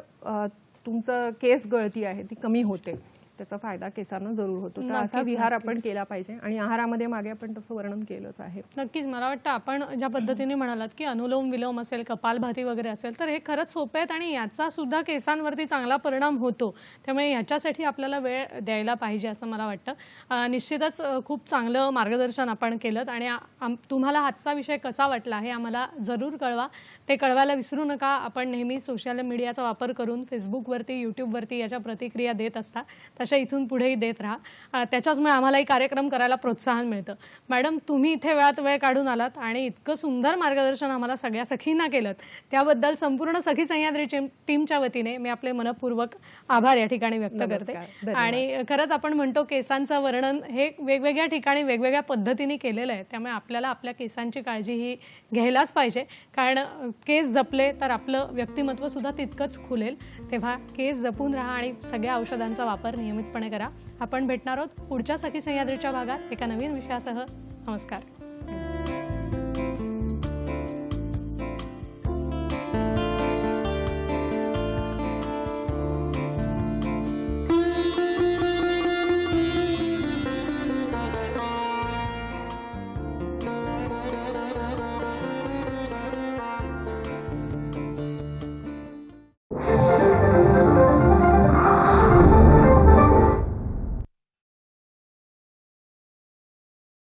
तुमचं केस गळती आहे ती कमी होते. त्याचा फायदा केसांना जरूर होतो. तर नक्कीच, असा विहार नक्कीच. आपण केला पाहिजे आणि आहारामध्ये मागे आपण तसं वर्णन केलंच आहे. नक्कीच मला वाटतं आपण ज्या पद्धतीने म्हणालात की अनुलोम विलोम असेल, कपालभाती वगैरे असेल, तर हे खरंच सोपे आहेत आणि याचा सुद्धा केसांवरती चांगला परिणाम होतो. त्यामुळे याच्यासाठी आपल्याला वेळ द्यायला पाहिजे असं मला वाटतं. निश्चितच खूप चांगलं मार्गदर्शन आपण केलं आणि तुम्हाला आजचा विषय कसा वाटला हे आम्हाला जरूर कळवा. ते कळवायला विसरू नका. आपण नेहमी सोशल मीडियाचा वापर करून फेसबुकवरती, यूट्यूबवरती याच्या प्रतिक्रिया देत असता, तशा इथून पुढेही देत राहा. त्याच्याचमुळे आम्हालाही कार्यक्रम करायला प्रोत्साहन मिळतं. मॅडम, तुम्ही इथे वेळात वेळ काढून आलात आणि इतकं सुंदर मार्गदर्शन आम्हाला सगळ्या सखींना केलं, त्याबद्दल संपूर्ण सखी सह्याद्री टीमच्या वतीने मी आपले मनपूर्वक आभार या ठिकाणी व्यक्त करते. आणि खरंच आपण म्हणतो केसांचं वर्णन हे वेगवेगळ्या ठिकाणी वेगवेगळ्या पद्धतीने केलेलं आहे. त्यामुळे आपल्याला आपल्या केसांची काळजी ही घ्यायलाच पाहिजे, कारण केस जपले तर आपलं व्यक्तिमत्व सुद्धा तितकंच खुलेल. तेव्हा केस जपून राहा आणि सगळ्या औषधांचा वापर नियमितपणे करा. आपण भेटणार आहोत पुढच्या सखी सह्याद्रीच्या भागात एका नवीन विषयासह. नमस्कार.